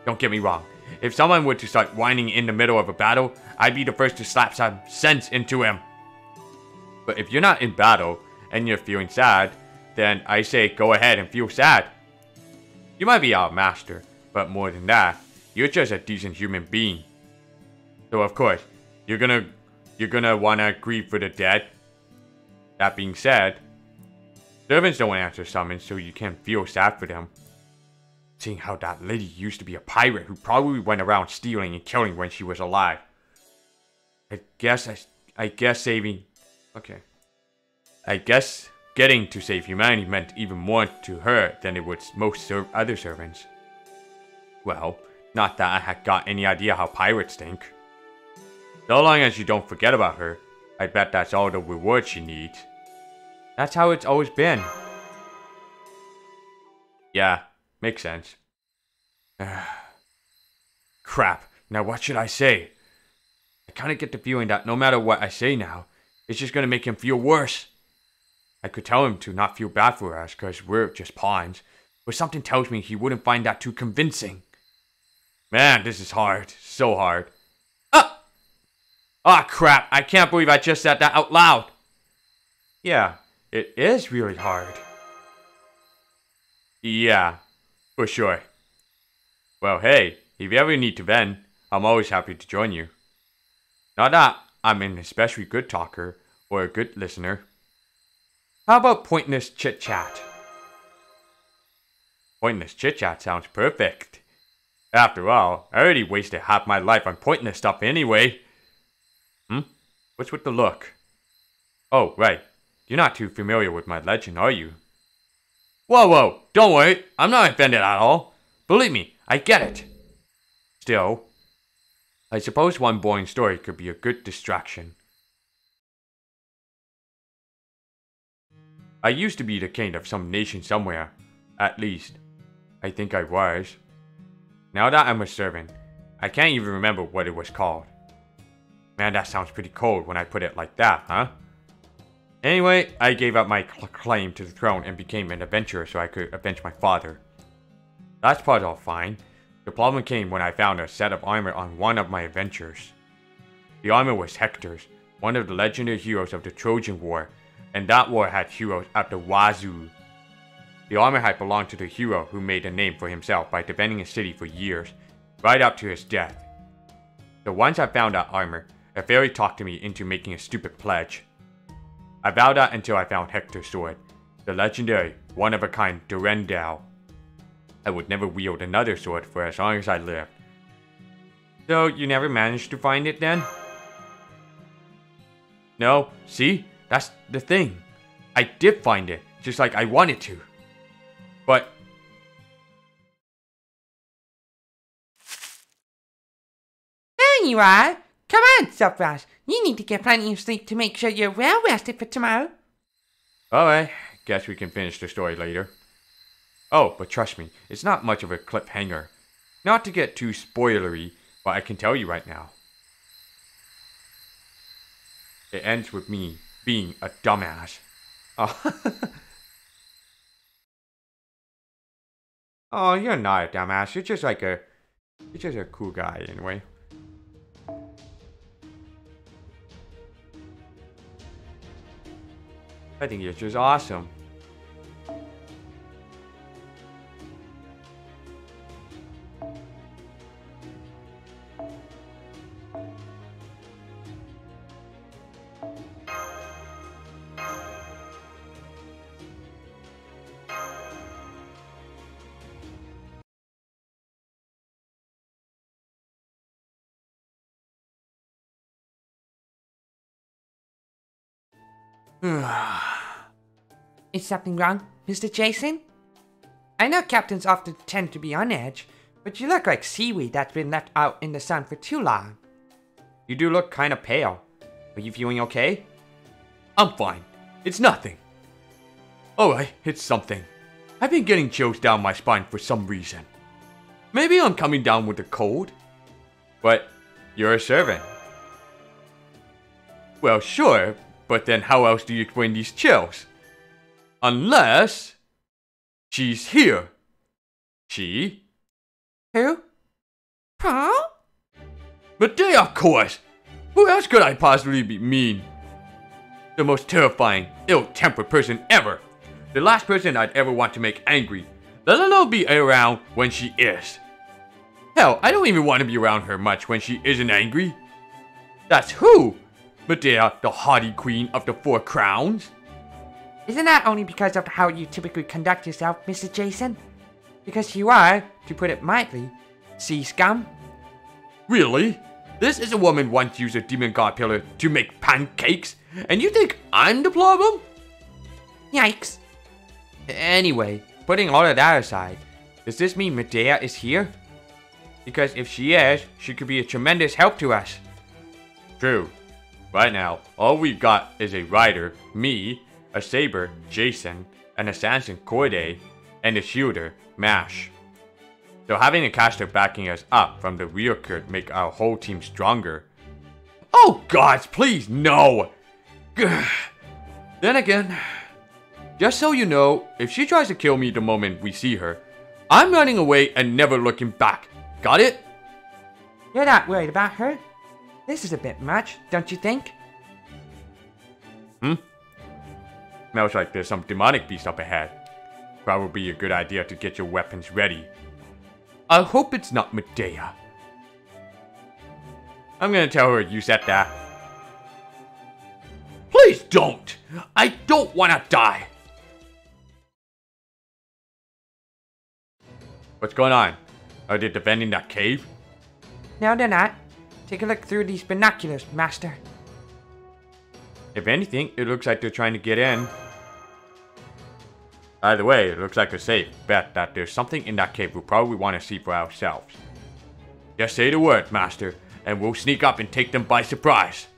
Don't get me wrong, if someone were to start whining in the middle of a battle, I'd be the first to slap some sense into him. But if you're not in battle, and you're feeling sad, then I say go ahead and feel sad. You might be our master, but more than that, you're just a decent human being. So of course, you're gonna wanna grieve for the dead. That being said, Servants don't answer summons, so you can't feel sad for them. Seeing how that lady used to be a pirate who probably went around stealing and killing when she was alive. I guess saving... Okay. I guess getting to save humanity meant even more to her than it would most other servants. Well, not that I had got any idea how pirates think. So long as you don't forget about her, I bet that's all the reward she needs. That's how it's always been. Yeah, makes sense. Crap, now what should I say? I kinda get the feeling that no matter what I say now, it's just gonna make him feel worse. I could tell him to not feel bad for us, cause we're just pawns, but something tells me he wouldn't find that too convincing. Man, this is hard. So hard. Ah, crap, I can't believe I just said that out loud. Yeah, it is really hard. Yeah, for sure. Well, hey, if you ever need to vent, I'm always happy to join you. Not that I'm an especially good talker or a good listener. How about pointless chit-chat? Pointless chit-chat sounds perfect. After all, I already wasted half my life on pointless stuff anyway. What's with the look? Oh, right. You're not too familiar with my legend, are you? Whoa, don't worry. I'm not offended at all. Believe me, I get it. Still, I suppose one boring story could be a good distraction. I used to be the king of some nation somewhere. At least, I think I was. Now that I'm a servant, I can't even remember what it was called. Man, that sounds pretty cold when I put it like that, huh? Anyway, I gave up my claim to the throne and became an adventurer so I could avenge my father. That's part all fine. The problem came when I found a set of armor on one of my adventures. The armor was Hector's, one of the legendary heroes of the Trojan War, and that war had heroes at the wazoo. The armor had belonged to the hero who made a name for himself by defending a city for years, right up to his death. So once I found that armor, a fairy talked to me into making a stupid pledge. I vowed that until I found Hector's sword, the legendary, one-of-a-kind Durendal. I would never wield another sword for as long as I lived. So you never managed to find it then? No, see? That's the thing. I did find it, just like I wanted to. But... There you are. Come on, Subras. You need to get plenty of sleep to make sure you're well rested for tomorrow. Alright, guess we can finish the story later. Oh, but trust me, it's not much of a cliffhanger. Not to get too spoilery, but I can tell you right now. It ends with me being a dumbass. Oh, oh, you're not a dumbass. You're just a cool guy anyway. I think you're just awesome. Is something wrong, Mr. Jason? I know captains often tend to be on edge, but you look like seaweed that's been left out in the sun for too long. You do look kinda pale. Are you feeling okay? I'm fine. It's nothing. Alright, it's something. I've been getting chills down my spine for some reason. Maybe I'm coming down with a cold? But you're a servant. Well, sure, but then how else do you explain these chills? Unless... she's here. She? Who? Huh? Medea, of course! Who else could I possibly mean? The most terrifying, ill-tempered person ever. The last person I'd ever want to make angry, let alone be around when she is. Hell, I don't even want to be around her much when she isn't angry. That's who? Medea, the haughty queen of the 4 crowns? Isn't that only because of how you typically conduct yourself, Mr. Jason? Because you are, to put it mildly, sea scum. Really? This is a woman once used a demon god pillar to make pancakes, and you think I'm the problem? Yikes. Anyway, putting all of that aside, does this mean Medea is here? Because if she is, she could be a tremendous help to us. True. Right now, all we've got is a rider, me, a saber, Jason, an assassin, Corday, and a shielder, Mash. So having a caster backing us up from the rear could make our whole team stronger. Oh gods, please, no! Then again, just so you know, if she tries to kill me the moment we see her, I'm running away and never looking back. Got it? You're not worried about her? This is a bit much, don't you think? Smells like there's some demonic beast up ahead. Probably a good idea to get your weapons ready. I hope it's not Medea. I'm gonna tell her you said that. Please don't! I don't wanna die! What's going on? Are they defending that cave? No, they're not. Take a look through these binoculars, Master. If anything, it looks like they're trying to get in. Either way, it looks like a safe bet that there's something in that cave we'll probably want to see for ourselves. Just say the word, Master, and we'll sneak up and take them by surprise.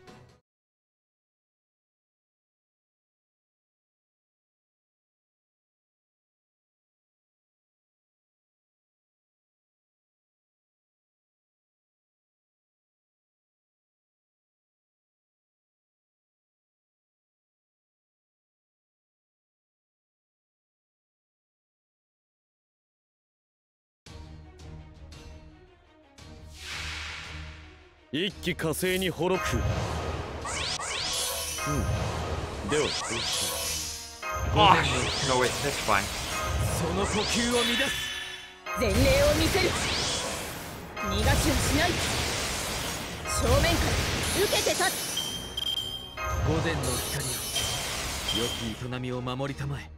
一気火星に滅く。では Oh, no wait, that's fine. その呼吸を乱す。前例を見せる。逃がしはしない。正面から受けて立つ。午前の光よ、良き営みを守りたまえ。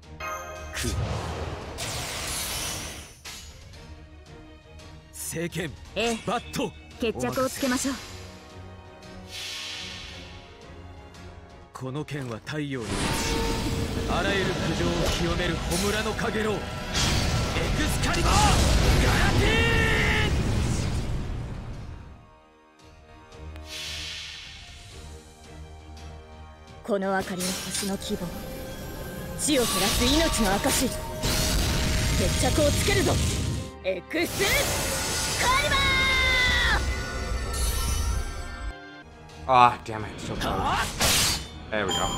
聖剣、バット。決着をつけましょう。この剣は太陽にあらゆる苦情を清める焔のかげろう。エクスカリバーガラティーン。この明かりの星の希望、死を照らす命の証。決着をつけるぞ。エクスカリバー。Ah, damn it, so close. There we go.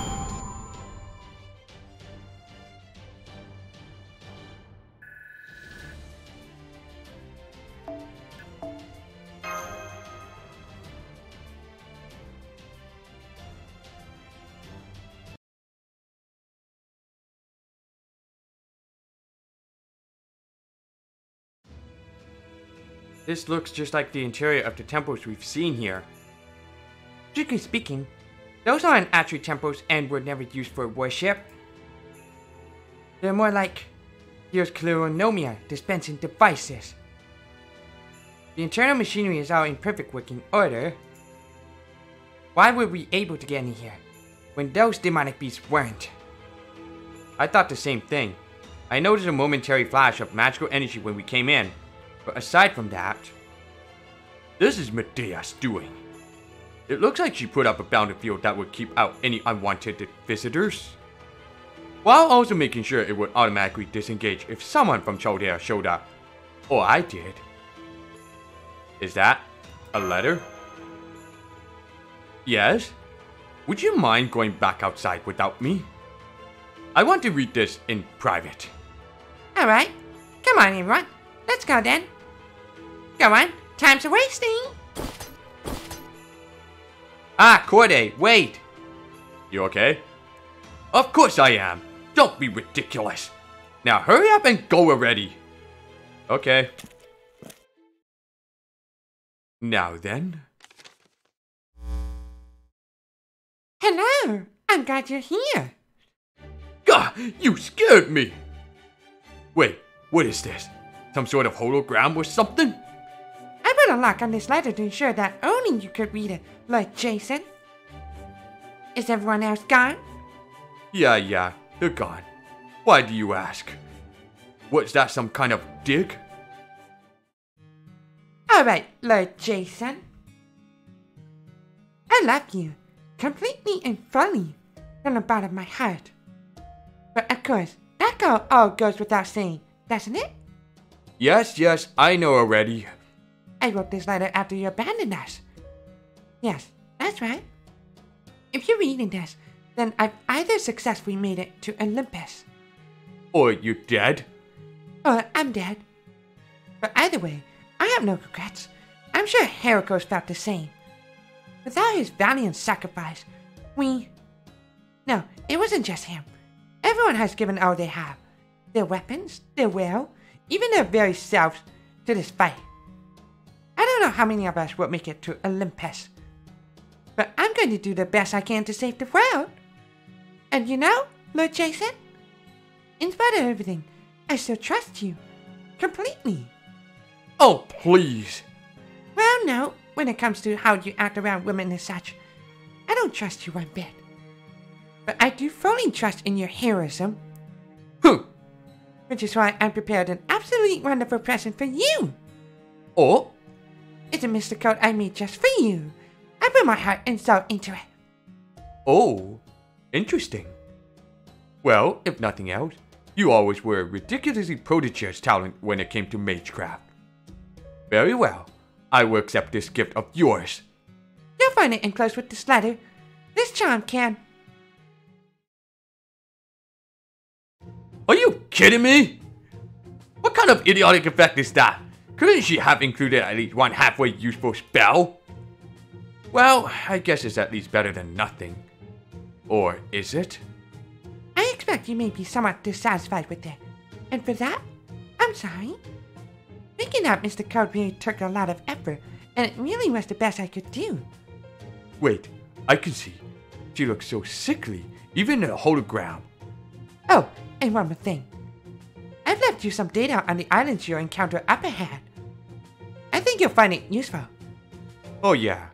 This looks just like the interior of the temples we've seen here. Strictly speaking, those aren't actually temples and were never used for worship. They're more like here's Kleronomia dispensing devices. The internal machinery is all in perfect working order. Why were we able to get in here when those demonic beasts weren't? I thought the same thing. I noticed a momentary flash of magical energy when we came in, but aside from that, this is Medea's doing. It looks like she put up a boundary field that would keep out any unwanted visitors, while also making sure it would automatically disengage if someone from Chaldea showed up. Or I did. Is that a letter? Yes? Would you mind going back outside without me? I want to read this in private. Alright, come on everyone, let's go then. Go on, time's a wasting. Ah, Corday, wait! You okay? Of course I am! Don't be ridiculous! Now hurry up and go already! Okay. Now then. Hello, I'm glad you're here. Ah, you scared me! Wait, what is this? Some sort of hologram or something? I put a lock on this letter to ensure that only you could read it, Lord Jason. Is everyone else gone? Yeah, they're gone. Why do you ask? Was that some kind of dig? Alright, Lord Jason. I love you, completely and fully, from the bottom of my heart. But of course, that all goes without saying, doesn't it? Yes, I know already. I wrote this letter after you abandoned us. Yes, that's right. If you're reading this, then I've either successfully made it to Olympus, Or you're dead? or I'm dead. But either way, I have no regrets. I'm sure Heracles felt the same. Without his valiant sacrifice, No, it wasn't just him. Everyone has given all they have. Their weapons, their will, even their very selves, to this fight. I don't know how many of us will make it to Olympus. But I'm going to do the best I can to save the world. And you know, Lord Jason? In spite of everything, I still trust you. Completely. Oh, please. Well, no, when it comes to how you act around women and such, I don't trust you one bit. But I do fully trust in your heroism. Which is why I prepared an absolutely wonderful present for you. Oh? It's a Mr. Coat I made just for you. I put my heart and soul into it. Oh, interesting. Well, if nothing else, you always were ridiculously prodigious talent when it came to magecraft. Very well, I will accept this gift of yours. You'll find it enclosed with this letter. This charm can... Are you kidding me? What kind of idiotic effect is that? Couldn't she have included at least one halfway useful spell? Well, I guess it's at least better than nothing. Or is it? I expect you may be somewhat dissatisfied with it. And for that, I'm sorry. Making that Mr. Code really took a lot of effort, and it really was the best I could do. Wait, I can see. She looks so sickly, even in a hologram. Oh, and one more thing. I've left you some data on the islands you'll encounter up ahead. I think you'll find it useful. Oh yeah.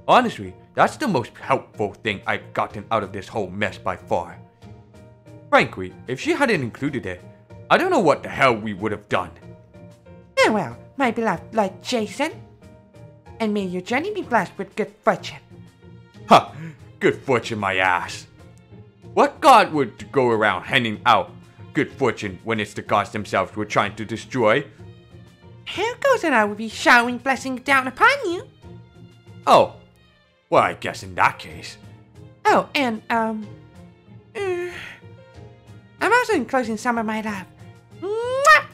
Honestly, that's the most helpful thing I've gotten out of this whole mess by far. Frankly, if she hadn't included it, I don't know what the hell we would have done. Farewell, my beloved Lord Jason. And may your journey be blessed with good fortune. Ha! Good fortune my ass. What god would go around handing out good fortune when it's the gods themselves we're trying to destroy? Heracles and I will be showering blessings down upon you. Oh, well I guess in that case. Oh, and, I'm also enclosing some of my love. Mwah!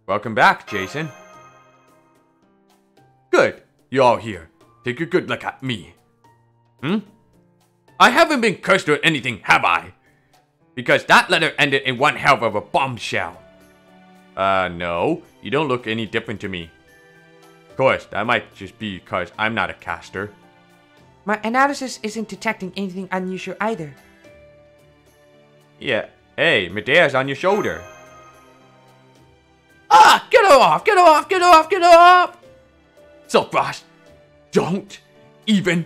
Welcome back, Jason. Good, you're all here. Take a good look at me. I haven't been cursed or anything, have I? Because that letter ended in one hell of a bombshell. No, you don't look any different to me. Of course, that might just be because I'm not a caster. My analysis isn't detecting anything unusual either. Yeah, hey, Medea's on your shoulder. Ah! Get her off! Get her off! Get her off! Get her off! So, Frost, don't even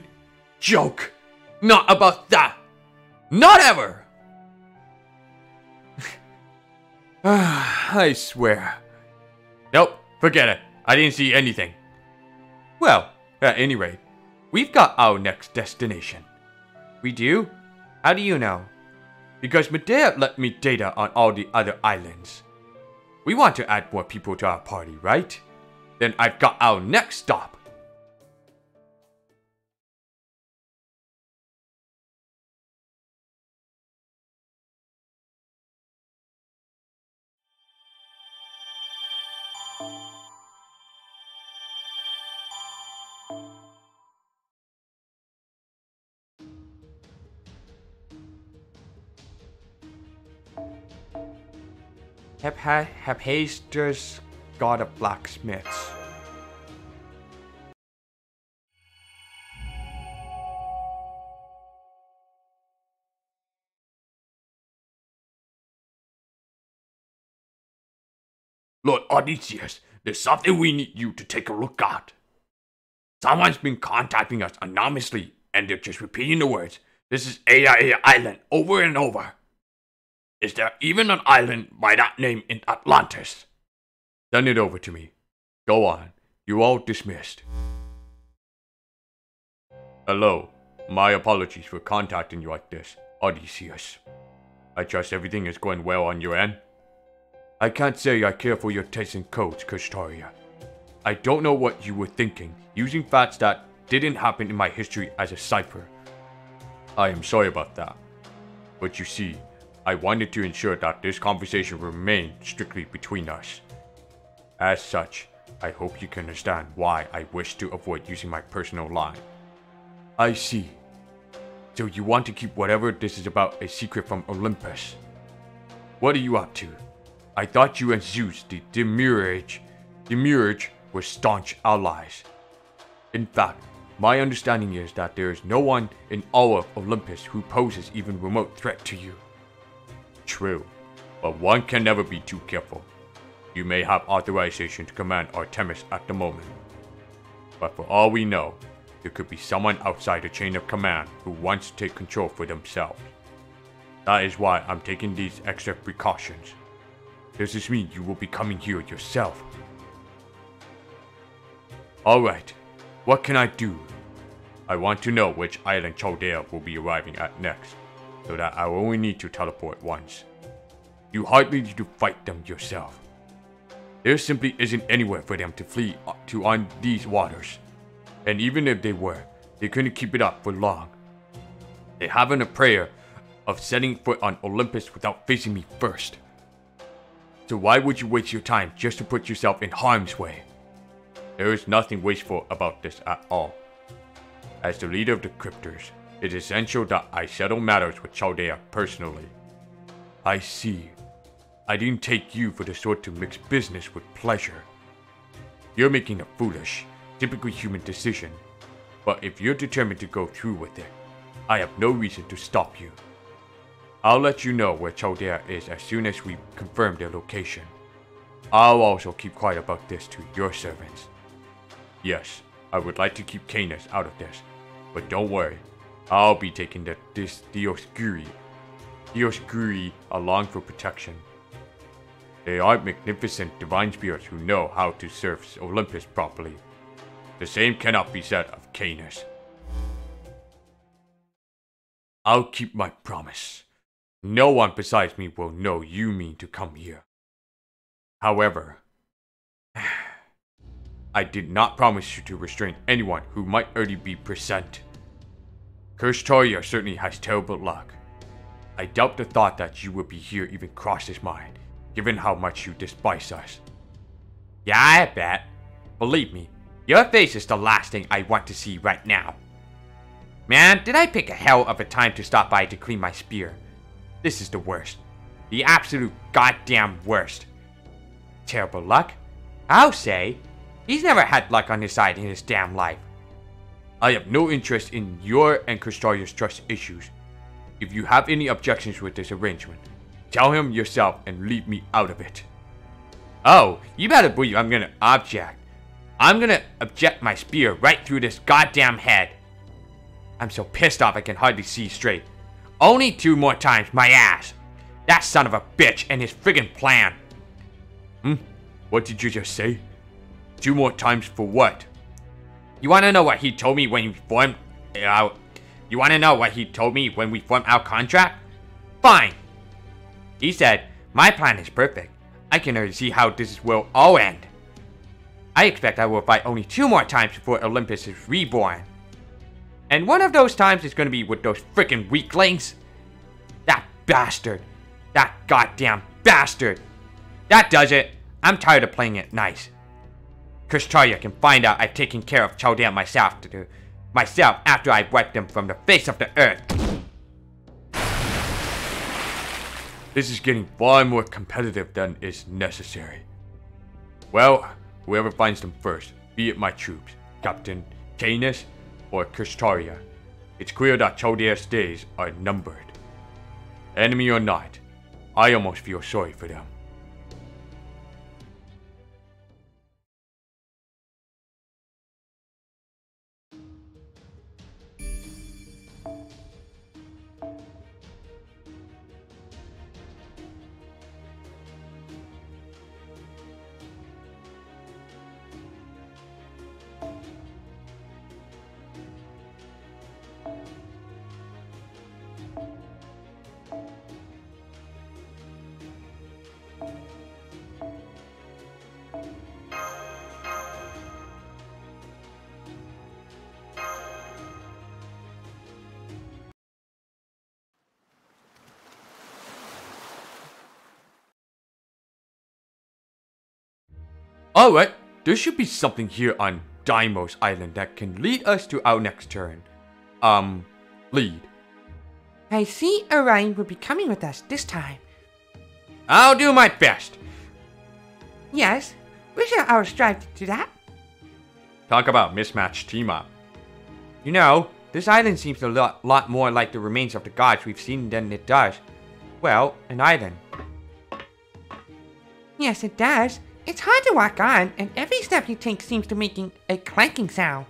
joke. Not about that. Not ever! I swear. Nope, forget it. I didn't see anything. Well, at any rate, we've got our next destination. We do? How do you know? Because Medea left me data on all the other islands. We want to add more people to our party, right? Then I've got our next stop. Hephaestus god of blacksmiths. Lord Odysseus, there's something we need you to take a look at. Someone's been contacting us anonymously, and they're just repeating the words, "This is Aya Island," over and over. Is there even an island by that name in Atlantis? Send it over to me. Go on. You're all dismissed. Hello. My apologies for contacting you like this, Odysseus. I trust everything is going well on your end. I can't say I care for your tastes and codes, Kushtaria. I don't know what you were thinking, using facts that didn't happen in my history as a cipher. I am sorry about that. But you see, I wanted to ensure that this conversation remained strictly between us. As such, I hope you can understand why I wish to avoid using my personal line. I see. So you want to keep whatever this is about a secret from Olympus. What are you up to? I thought you and Zeus, the Demiurge, were staunch allies. In fact, my understanding is that there is no one in all of Olympus who poses even remote threat to you. True, but one can never be too careful. You may have authorization to command Artemis at the moment. But for all we know, there could be someone outside the chain of command who wants to take control for themselves. That is why I'm taking these extra precautions. Does this mean you will be coming here yourself? Alright, what can I do? I want to know which island Chaldea will be arriving at next, so that I will only need to teleport once. You hardly need to fight them yourself. There simply isn't anywhere for them to flee to on these waters. And even if they were, they couldn't keep it up for long. They haven't a prayer of setting foot on Olympus without facing me first. So why would you waste your time just to put yourself in harm's way? There is nothing wasteful about this at all. As the leader of the Cryptors, it is essential that I settle matters with Chaldea personally. I see. I didn't take you for the sort to mix business with pleasure. You're making a foolish, typically human decision, but if you're determined to go through with it, I have no reason to stop you. I'll let you know where Chaldea is as soon as we confirm their location. I'll also keep quiet about this to your servants. Yes, I would like to keep Canis out of this, but don't worry, I'll be taking this Dioscuri along for protection. They are magnificent divine spirits who know how to serve Olympus properly. The same cannot be said of Canis. I'll keep my promise. No one besides me will know you mean to come here. However, I did not promise you to restrain anyone who might already be present. Kushtaria certainly has terrible luck. I doubt the thought that you would be here even crossed his mind, given how much you despise us. Yeah, I bet. Believe me, your face is the last thing I want to see right now. Man, did I pick a hell of a time to stop by to clean my spear. This is the worst. The absolute goddamn worst. Terrible luck? I'll say. He's never had luck on his side in his damn life. I have no interest in your and Kustaria's trust issues. If you have any objections with this arrangement, tell him yourself and leave me out of it. Oh, you better believe I'm gonna object. I'm gonna object my spear right through this goddamn head. I'm so pissed off I can hardly see straight. Only 2 more times, my ass. That son of a bitch and his friggin' plan. What did you just say? 2 more times for what? You wanna know what he told me when we formed our contract? Fine. He said, my plan is perfect. I can already see how this will all end. I expect I will fight only 2 more times before Olympus is reborn. And one of those times is gonna be with those frickin' weaklings. That bastard. That goddamn bastard. That does it. I'm tired of playing it nice. Kushtaria can find out I've taken care of Chaldea myself after I wiped them from the face of the earth. This is getting far more competitive than is necessary. Well, whoever finds them first, be it my troops, Captain Canis or Kirstaria, it's clear that Chaldea's days are numbered. Enemy or not, I almost feel sorry for them. Alright, there should be something here on Deimos Island that can lead us to our next turn. Lead. I see Orion will be coming with us this time. I'll do my best. Yes, we shall all strive to do that. Talk about mismatched team up. You know, this island seems a lot more like the remains of the gods we've seen than it does. Well, an island. Yes, it does. It's hard to walk on, and every step you take seems to making a clanking sound.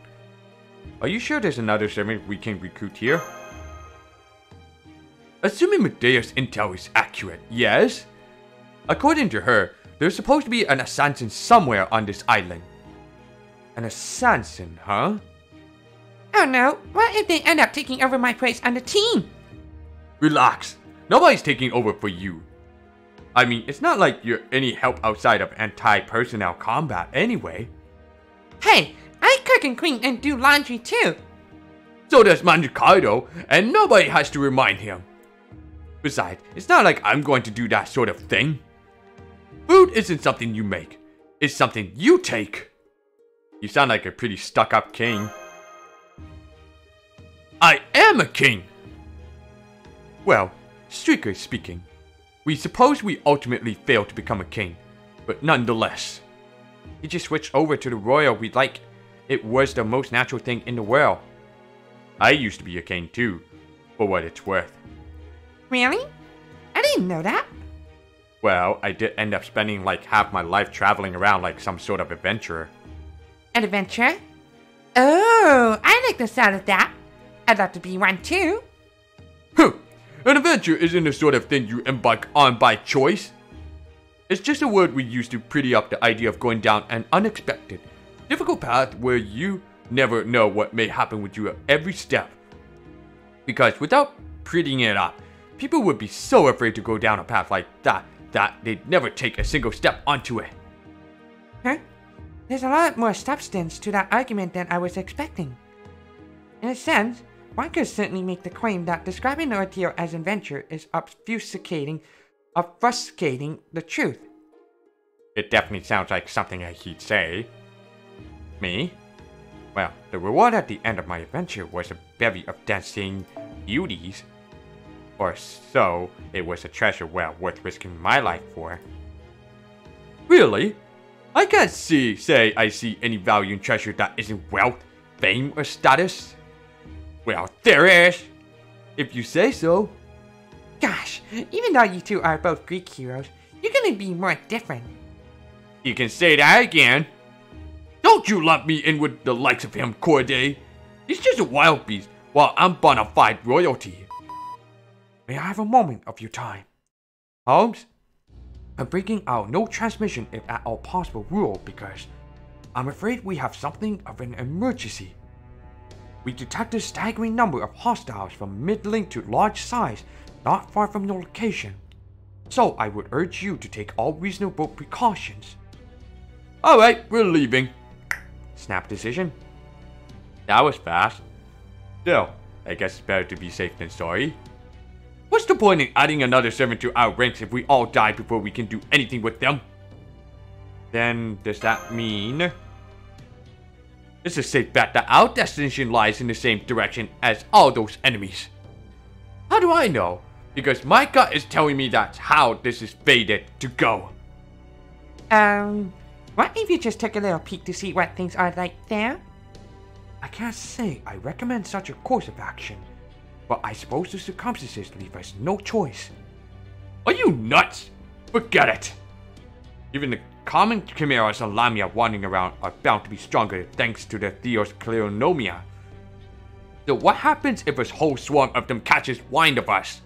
Are you sure there's another servant we can recruit here? Assuming Medea's intel is accurate, yes? According to her, there's supposed to be an assassin somewhere on this island. An assassin, huh? Oh no, what if they end up taking over my place on the team? Relax. Nobody's taking over for you. I mean, it's not like you're any help outside of anti-personnel combat anyway. Hey, I cook and clean and do laundry too. So does Mandukaido, and nobody has to remind him. Besides, it's not like I'm going to do that sort of thing. Food isn't something you make. It's something you take. You sound like a pretty stuck-up king. I am a king! Well, strictly speaking, we suppose we ultimately failed to become a king, but nonetheless. He just switched over to the royal we like. It was the most natural thing in the world. I used to be a king too, for what it's worth. Really? I didn't know that. Well, I did end up spending like half my life traveling around like some sort of adventurer. An adventurer? Oh, I like the sound of that. I'd love to be one too. An adventure isn't the sort of thing you embark on by choice. It's just a word we use to pretty up the idea of going down an unexpected, difficult path where you never know what may happen with you at every step. Because without prettying it up, people would be so afraid to go down a path like that they'd never take a single step onto it. Huh? There's a lot more substance to that argument than I was expecting. In a sense, one could certainly make the claim that describing the ordeal as adventure is obfuscating the truth. It definitely sounds like something he'd say. Me? Well, the reward at the end of my adventure was a bevy of dancing beauties. Or so, it was a treasure well worth risking my life for. Really? I can't say I see any value in treasure that isn't wealth, fame, or status. Well, there is, if you say so. Gosh, even though you two are both Greek heroes, you're gonna be more different. You can say that again. Don't you lump me in with the likes of him, Corday. He's just a wild beast, while I'm bona fide royalty. May I have a moment of your time? Holmes? I'm breaking out no transmission if at all possible rule because I'm afraid we have something of an emergency. We detect a staggering number of hostiles from middling to large size not far from your location. So I would urge you to take all reasonable precautions. Alright, we're leaving. Snap decision. That was fast. Still, I guess it's better to be safe than sorry. What's the point in adding another servant to our ranks if we all die before we can do anything with them? Then does that mean... It's a safe bet that our destination lies in the same direction as all those enemies. How do I know? Because my gut is telling me that's how this is fated to go. What if you just took a little peek to see what things are like there? I can't say I recommend such a course of action, but I suppose the circumstances leave us no choice. Are you nuts? Forget it! Even the common chimeras and lamia wandering around are bound to be stronger thanks to the Theos Cleonomia. So what happens if a whole swarm of them catches wind of us?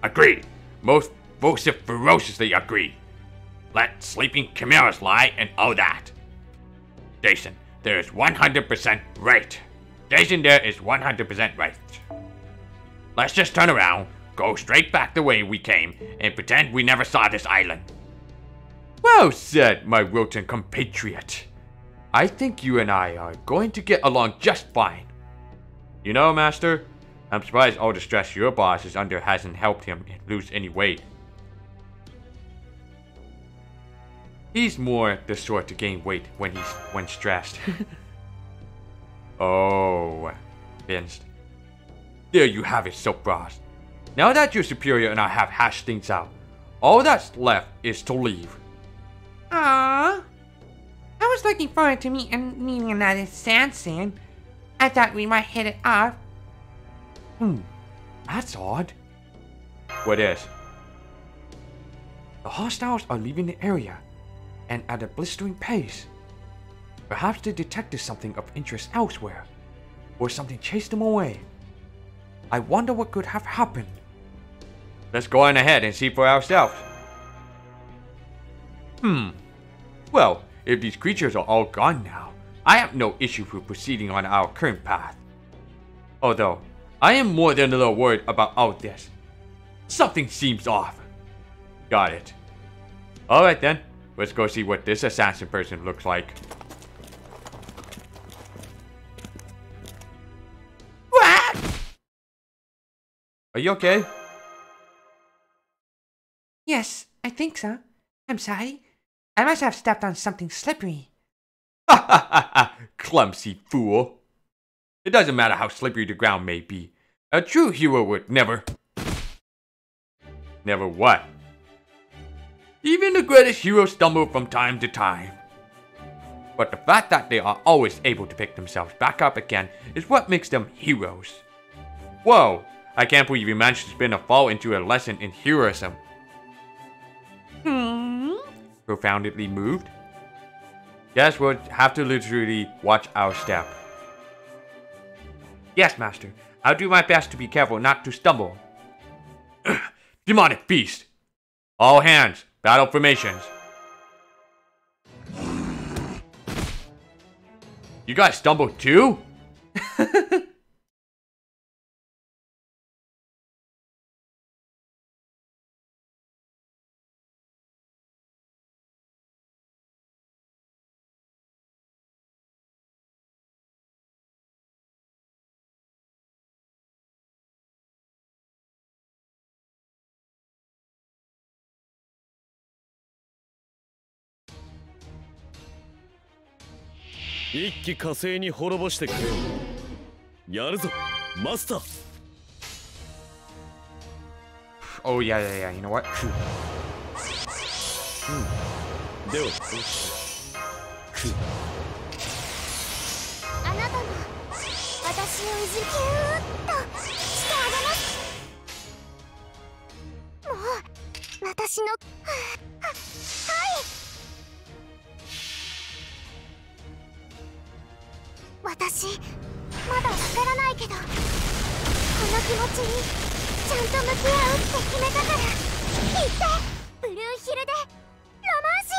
Agreed. Most vociferously agreed. Let sleeping chimeras lie and all that. Jason, there is 100% right. Jason, there is 100% right. Let's just turn around, go straight back the way we came, and pretend we never saw this island. Well said, my Wilton compatriot. I think you and I are going to get along just fine. You know, Master, I'm surprised all the stress your boss is under hasn't helped him lose any weight. He's more the sort to gain weight when stressed. Oh, Vince. There you have it, Soapfrost. Now that your superior and I have hashed things out, all that's left is to leave. Aww. I was looking forward to meeting another Sansan. I thought we might hit it off. That's odd. What is? The hostiles are leaving the area, and at a blistering pace. Perhaps they detected something of interest elsewhere, or something chased them away. I wonder what could have happened. Let's go on ahead and see for ourselves. Well, if these creatures are all gone now, I have no issue with proceeding on our current path. Although, I am more than a little worried about all this. Something seems off. Got it. Alright then, let's go see what this assassin person looks like. What? Are you okay? Yes, I think so. I'm sorry. I must have stepped on something slippery. Ha ha ha ha! Clumsy fool. It doesn't matter how slippery the ground may be. A true hero would never... Never what? Even the greatest heroes stumble from time to time. But the fact that they are always able to pick themselves back up again is what makes them heroes. Whoa! I can't believe you managed to spin a fall into a lesson in heroism. Profoundly moved? Guess we'll have to literally watch our step. Yes, Master. I'll do my best to be careful not to stumble. Demonic beast! All hands, battle formations. You guys stumbled too?一気火星に滅ぼしてくれよ。やるぞ、マスター。Oh yeah, you know what? では、あなたも私をいじキューッとしてあげます。もう私のはい。私まだわからないけど、この気持ちにちゃんと向き合うって決めたから、行ってブルーヒルでロマンシ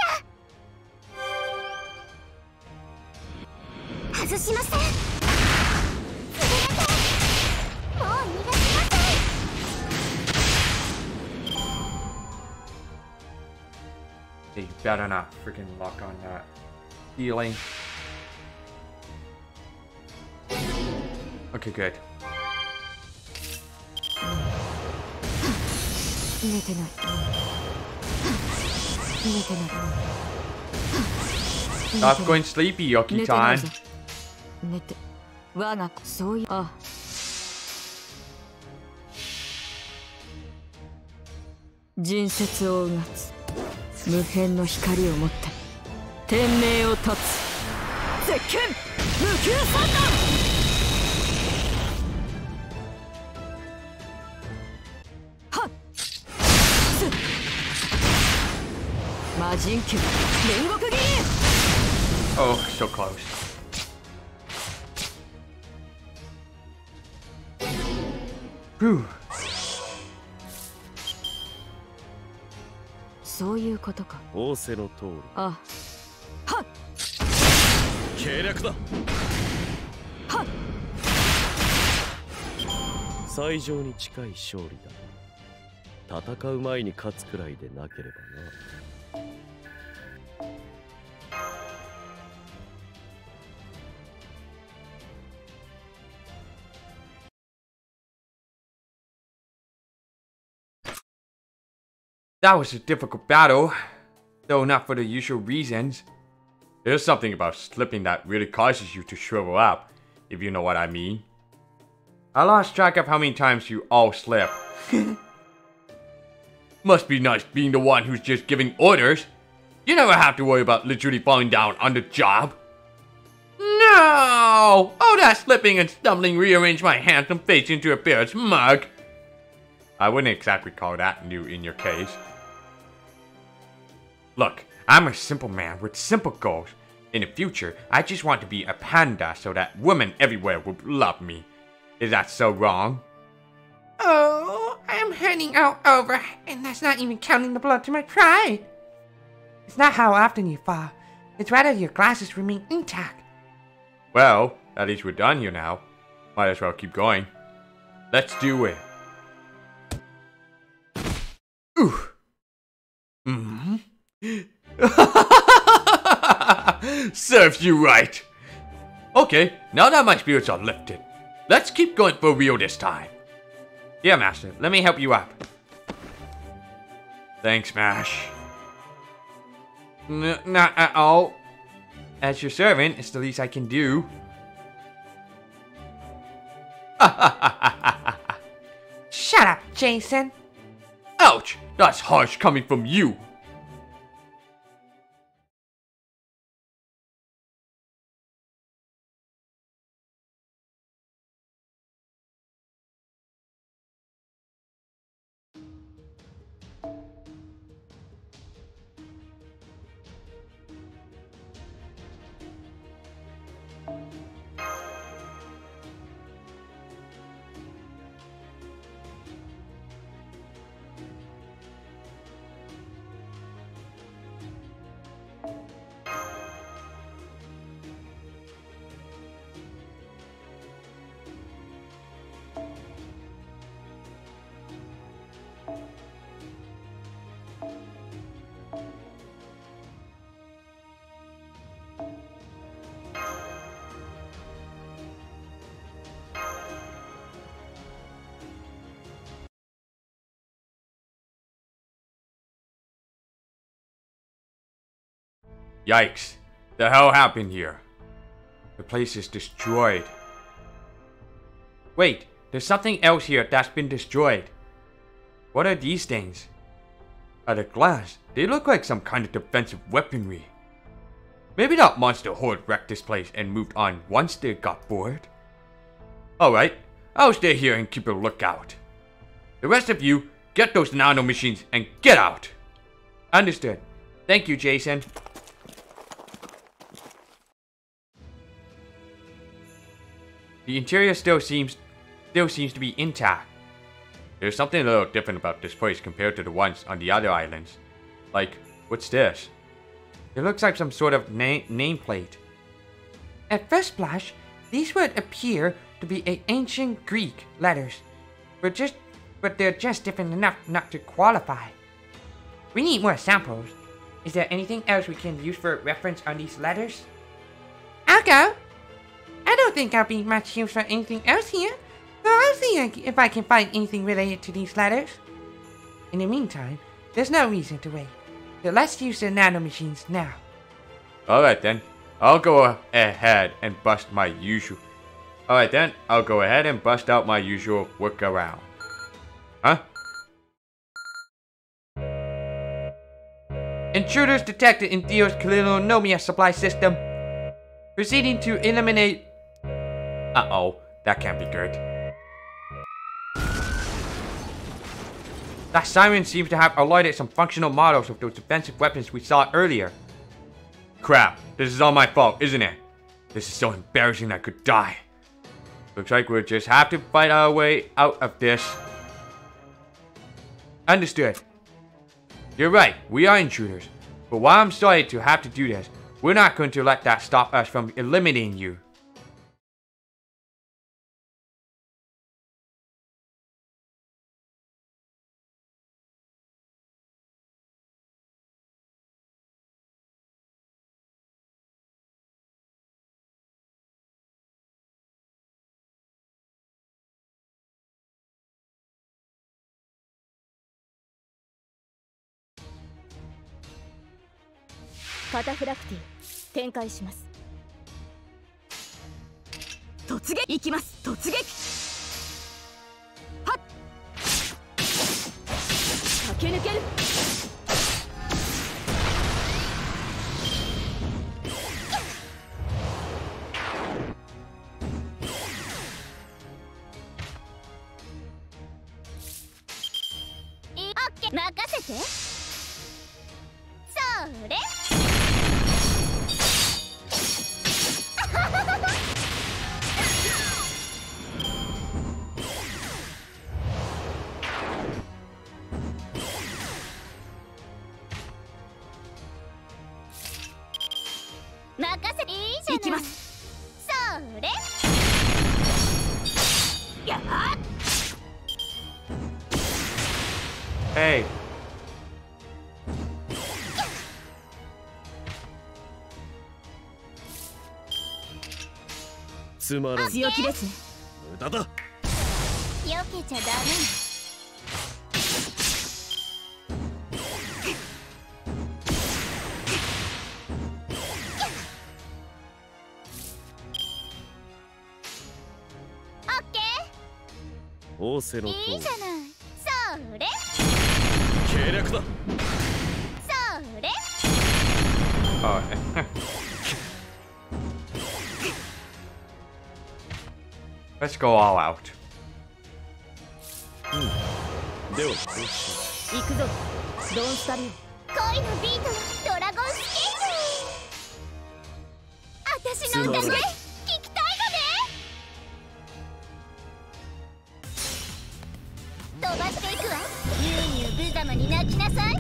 ア。外しません。潰れてもう逃がしません。Hey, you better not freaking lock on that healing. Okay, good. Stop going sleepy, Yoki-tan. 寝て我が子そういう人説をうがつ無辺の光を持った天命を断つ絶剣無給三段はっす魔人球煉獄斬り Oh, so close. Whew. そういうことか。仰せの通り。あ、はっ計略だ。はっ最上に近い勝利だ。戦う前に勝つくらいでなければな。That was a difficult battle, though not for the usual reasons. There's something about slipping that really causes you to shrivel up, if you know what I mean. I lost track of how many times you all slip. Must be nice being the one who's just giving orders. You never have to worry about literally falling down on the job. No! Oh, that slipping and stumbling rearranged my handsome face into a bear's mug. I wouldn't exactly call that new in your case. Look, I'm a simple man with simple goals. In the future, I just want to be a panda so that women everywhere will love me. Is that so wrong? Oh, I'm hurting all over, and that's not even counting the blood to my pride. It's not how often you fall. It's rather your glasses remain intact. Well, at least we're done here now. Might as well keep going. Let's do it. Ooh. Mm-hmm. Serves you right. Okay, now that my spirits are lifted, let's keep going for real this time. Yeah, Master, let me help you up. Thanks, Mash. Not at all. As your servant, it's the least I can do. Shut up, Jason. Ouch! That's harsh coming from you. Yikes. The hell happened here? The place is destroyed. Wait, there's something else here that's been destroyed. What are these things? At a glance, they look like some kind of defensive weaponry. Maybe that monster horde wrecked this place and moved on once they got bored? Alright, I'll stay here and keep a lookout. The rest of you, get those nano machines and get out! Understood. Thank you, Jason. The interior still seems to be intact. There's something a little different about this place compared to the ones on the other islands. Like, what's this? It looks like some sort of nameplate. At first blush, these would appear to be ancient Greek letters, but they're just different enough not to qualify. We need more samples. Is there anything else we can use for reference on these letters? I'll go. I don't think I'll be much use for anything else here, so I'll see if I can find anything related to these letters. In the meantime, there's no reason to wait, so let's use the nanomachines now. Alright then, I'll go ahead and bust out my usual workaround. Huh? Intruders detected in Theo's Kalinomia supply system. Proceeding to eliminate... Uh-oh, that can't be good. That siren seems to have alerted some functional models of those defensive weapons we saw earlier. Crap, this is all my fault, isn't it? This is so embarrassing I could die. Looks like we'll just have to fight our way out of this. Understood. You're right, we are intruders. But while I'm sorry to have to do this, we're not going to let that stop us from eliminating you.カタフラクティ展開します。突撃行きます。突撃はっ駆け抜ける。オッケー任せて。それ任せていいじゃない。行きます。それやっ Hey. つまらん。強気ですね。無駄だ。避けちゃダメ。仰せのとおり。いいじゃない。それ計略だ。それ Oh. Let's go all out. では行くぞ。ドンスタリオ。恋のビートはドラゴンスケート。私の歌声聞きたいわね。飛ばしていくわ。ニューニュー無様に泣きなさい。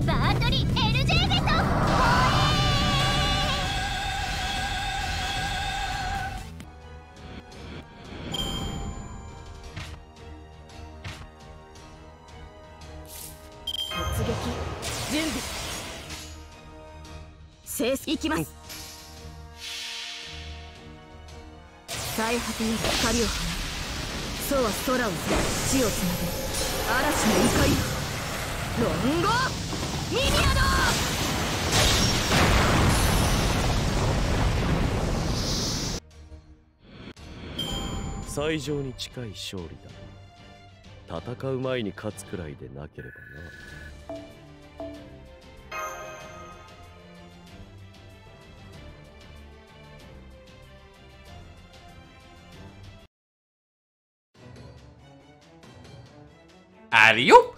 バートリ LJ ベト。突撃準備。制止行きます。最果てに光を放つ。そうは空を地をつなぐ嵐の怒り。ロンゴミニアド。最上に近い勝利だ。戦う前に勝つくらいでなければな。Alley-oop!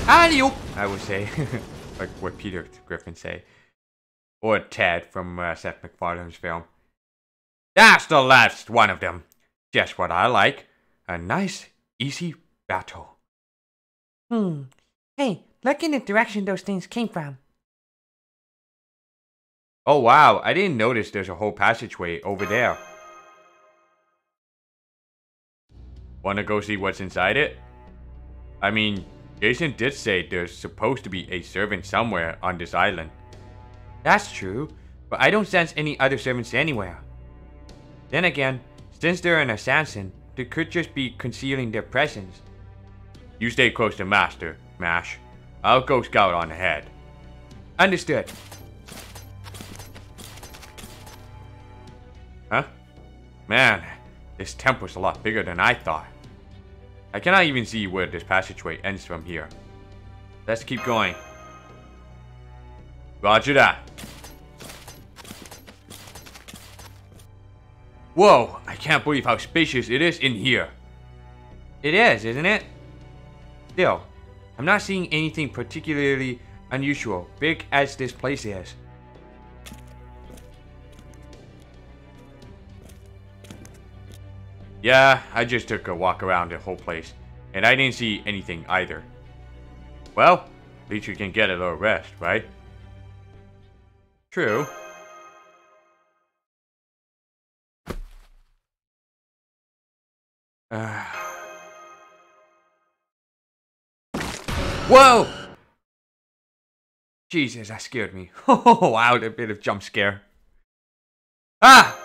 Alley-oop! I would say. Like what Peter Griffin say. Or Ted from Seth MacFarlane's film. That's the last one of them. Just what I like. A nice, easy battle. Hey, look in the direction those things came from. Oh wow, I didn't notice there's a whole passageway over there. Wanna go see what's inside it? I mean, Jason did say there's supposed to be a servant somewhere on this island. That's true, but I don't sense any other servants anywhere. Then again, since they're an assassin, they could just be concealing their presence. You stay close to Master, Mash. I'll go scout on ahead. Understood. Huh? Man, this temple's a lot bigger than I thought. I cannot even see where this passageway ends from here. Let's keep going. Roger that. Whoa, I can't believe how spacious it is in here. It is, isn't it? Still, I'm not seeing anything particularly unusual, big as this place is. Yeah, I just took a walk around the whole place, and I didn't see anything either. Well, at least you can get a little rest, right? True. Whoa! Jesus, that scared me. Oh, wow, a bit of jump scare. Ah!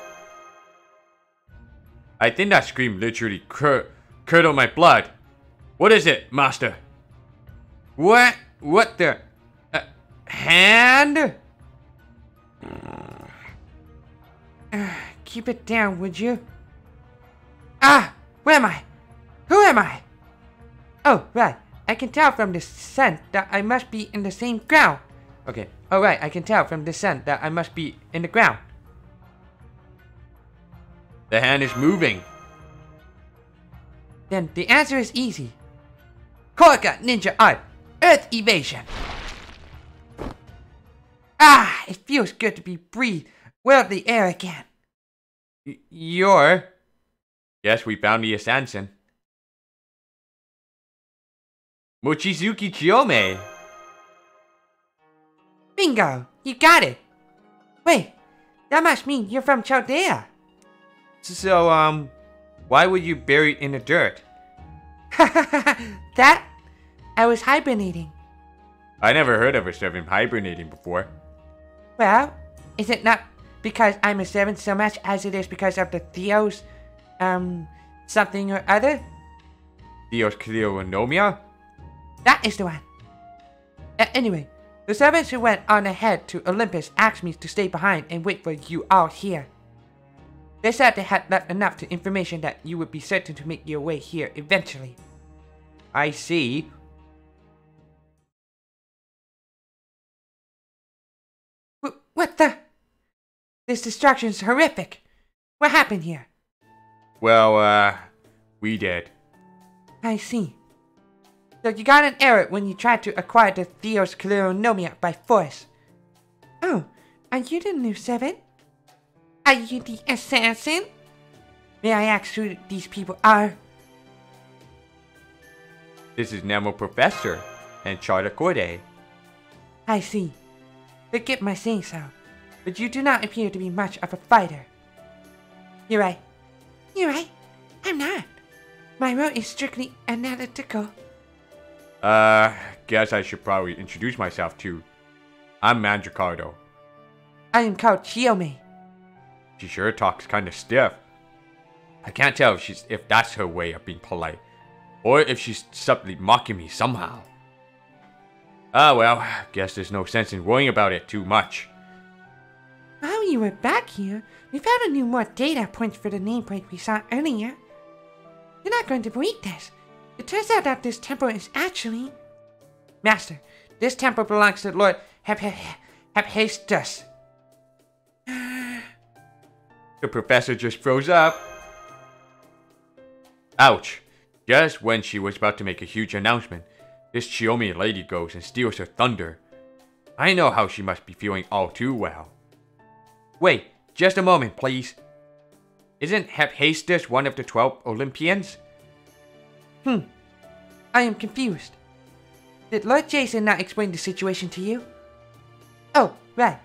I think that scream literally curdled my blood. What is it, Master? What? What the? Hand? Keep it down, would you? Ah! Where am I? Who am I? Oh, right. I can tell from the scent that I must be in the same ground. Okay. Oh, right. I can tell from the scent that I must be in the ground. The hand is moving. Then the answer is easy. Korka Ninja Art. Earth Evasion. Ah! It feels good to be breathed worldly air again. You're... Yes, we found the assassin. Mochizuki Chiyome. Bingo! You got it! Wait, that must mean you're from Chaldea. So, why were you buried in the dirt? That? I was hibernating. I never heard of a servant hibernating before. Well, is it not because I'm a servant so much as it is because of the Theos, something or other? Theos Cleonomia? That is the one. Anyway, the servants who went on ahead to Olympus asked me to stay behind and wait for you all here. They said they had left enough to information that you would be certain to make your way here eventually. I see. What the? This distraction's horrific. What happened here? Well, we did. I see. So you got an error when you tried to acquire the Theos Cleonomia by force. Oh, are you the new servant? Are you the assassin? May I ask who these people are? This is Nemo Professor and Charter Corday. I see. Forgive my saying so, but you do not appear to be much of a fighter. You're right. You're right. I'm not. My role is strictly analytical. Guess I should probably introduce myself too. I'm Mandricardo. I am called Chiyome. She sure talks kinda stiff. I can't tell if that's her way of being polite, or if she's subtly mocking me somehow. Ah well, guess there's no sense in worrying about it too much. While you were back here, we found a new more data points for the nameplate we saw earlier. You're not going to believe this. It turns out that this temple is actually... Master, this temple belongs to Lord Hephaestus. The professor just froze up. Ouch. Just when she was about to make a huge announcement, this Chiyome lady goes and steals her thunder. I know how she must be feeling all too well. Wait, just a moment, please. Isn't Hephaestus one of the 12 Olympians? I am confused. Did Lord Jason not explain the situation to you? Oh, right.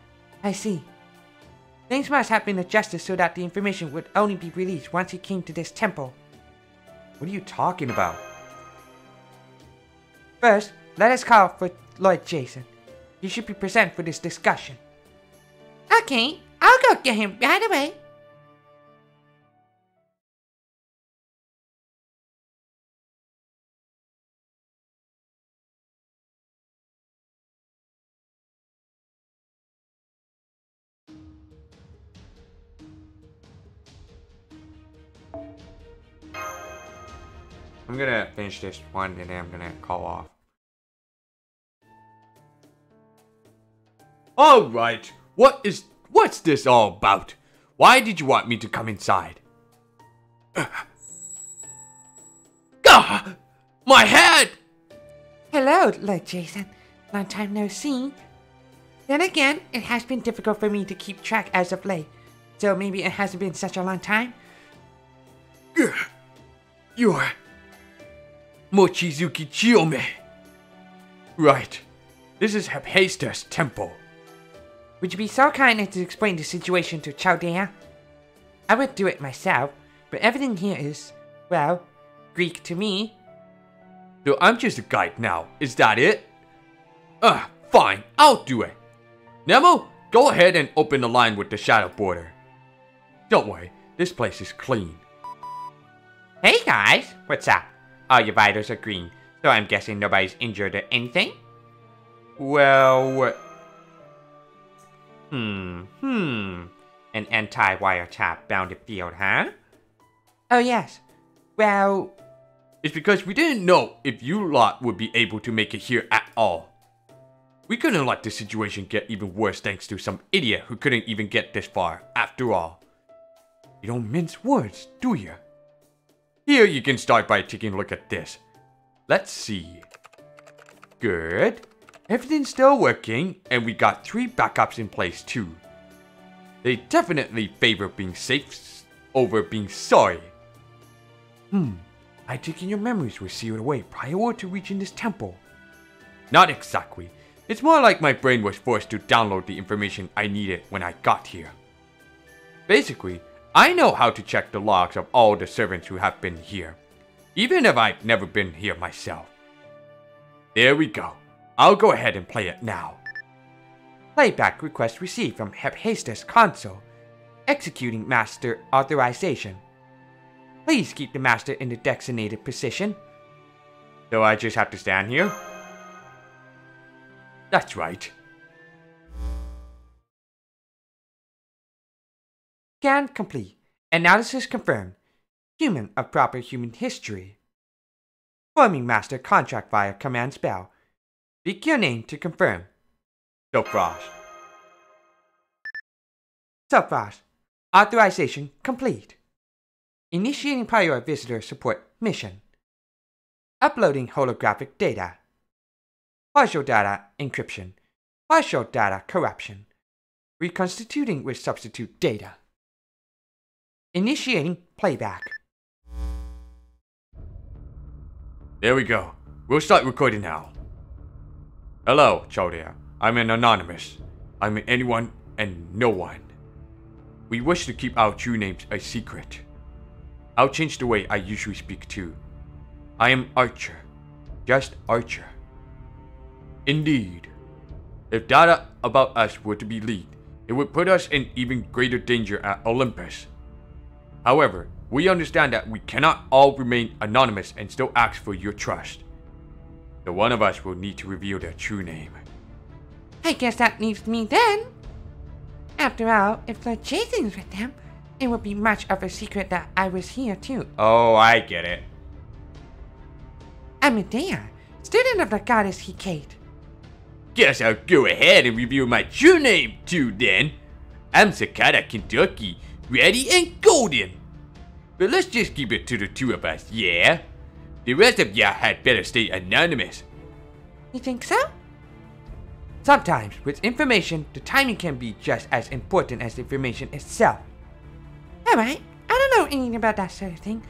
I see. Things must have been adjusted so that the information would only be released once he came to this temple. What are you talking about? First, let us call for Lord Jason. He should be present for this discussion. Okay, I'll go get him right away. I'm gonna finish this one and then I'm gonna call off. Alright, what's this all about? Why did you want me to come inside? Gah! My head! Hello, Lord Jason. Long time no see. Then again, it has been difficult for me to keep track as of late, so maybe it hasn't been such a long time. You're Mochizuki Chiyome. Right. This is Hephaestus' temple. Would you be so kind as to explain the situation to Chaldea? I would do it myself, but everything here is, well, Greek to me. So I'm just a guide now, is that it? Fine, I'll do it. Nemo, go ahead and open the line with the shadow border. Don't worry, this place is clean. Hey guys, what's up? All your vitals are green, so I'm guessing nobody's injured or anything? Well, An anti-wiretap bounded field, huh? Oh yes. Well, it's because we didn't know if you lot would be able to make it here at all. We couldn't let the situation get even worse thanks to some idiot who couldn't even get this far, after all. You don't mince words, do you? Here you can start by taking a look at this. Let's see. Good. Everything's still working, and we got 3 backups in place too. They definitely favor being safe over being sorry. I take it your memories were sealed away prior to reaching this temple. Not exactly. It's more like my brain was forced to download the information I needed when I got here. Basically, I know how to check the logs of all the servants who have been here, even if I've never been here myself. There we go. I'll go ahead and play it now. playback request received from Hephaestus console. Executing master authorization. Please keep the master in the designated position. So I just have to stand here? That's right. Scan complete. Analysis confirmed. Human of proper human history. Forming master contract via command spell. Speak your name to confirm. Silfrost. Silfrost. Authorization complete. Initiating prior visitor support mission. Uploading holographic data. Partial data encryption. Partial data corruption. Reconstituting with substitute data. Initiating playback. There we go. We'll start recording now. Hello, Chaldea. I'm an anonymous. I'm an anyone and no one. We wish to keep our true names a secret. I'll change the way I usually speak too. I am Archer. Just Archer. Indeed. If data about us were to be leaked, it would put us in even greater danger at Olympus. However, we understand that we cannot all remain anonymous and still ask for your trust. So one of us will need to reveal their true name. I guess that leaves me then. After all, if Lord Jason's with them, it would be much of a secret that I was here too. Oh, I get it. I'm Medea, student of the goddess Hecate. Guess I'll go ahead and reveal my true name too then. I'm Sakata Kentucky, ready and golden. But let's just keep it to the two of us, yeah? The rest of y'all had better stay anonymous. You think so? Sometimes, with information, the timing can be just as important as the information itself. Alright, I don't know anything about that sort of thing.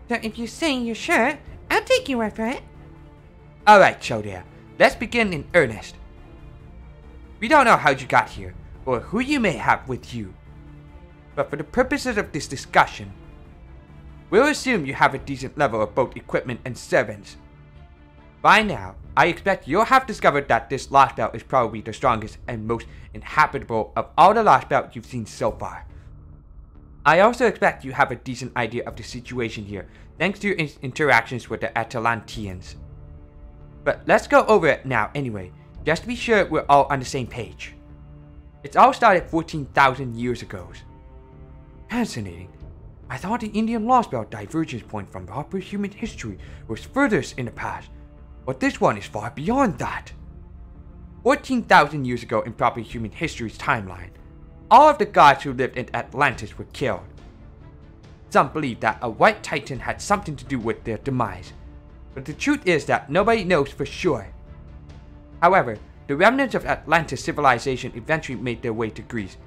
So if you say you're sure, I'll take your word for it. Alright, Chaldea, let's begin in earnest. We don't know how you got here, or who you may have with you. But for the purposes of this discussion, we'll assume you have a decent level of both equipment and servants. By now, I expect you'll have discovered that this Lostbelt is probably the strongest and most inhabitable of all the Lostbelt you've seen so far. I also expect you have a decent idea of the situation here, thanks to your interactions with the Atlanteans. But let's go over it now anyway, just to be sure we're all on the same page. It's all started 14,000 years ago. Fascinating. I thought the Indian Lostbelt divergence point from proper human history was furthest in the past, but this one is far beyond that. 14,000 years ago in proper human history's timeline, all of the gods who lived in Atlantis were killed. Some believe that a white titan had something to do with their demise, but the truth is that nobody knows for sure. However, the remnants of Atlantis civilization eventually made their way to Greece,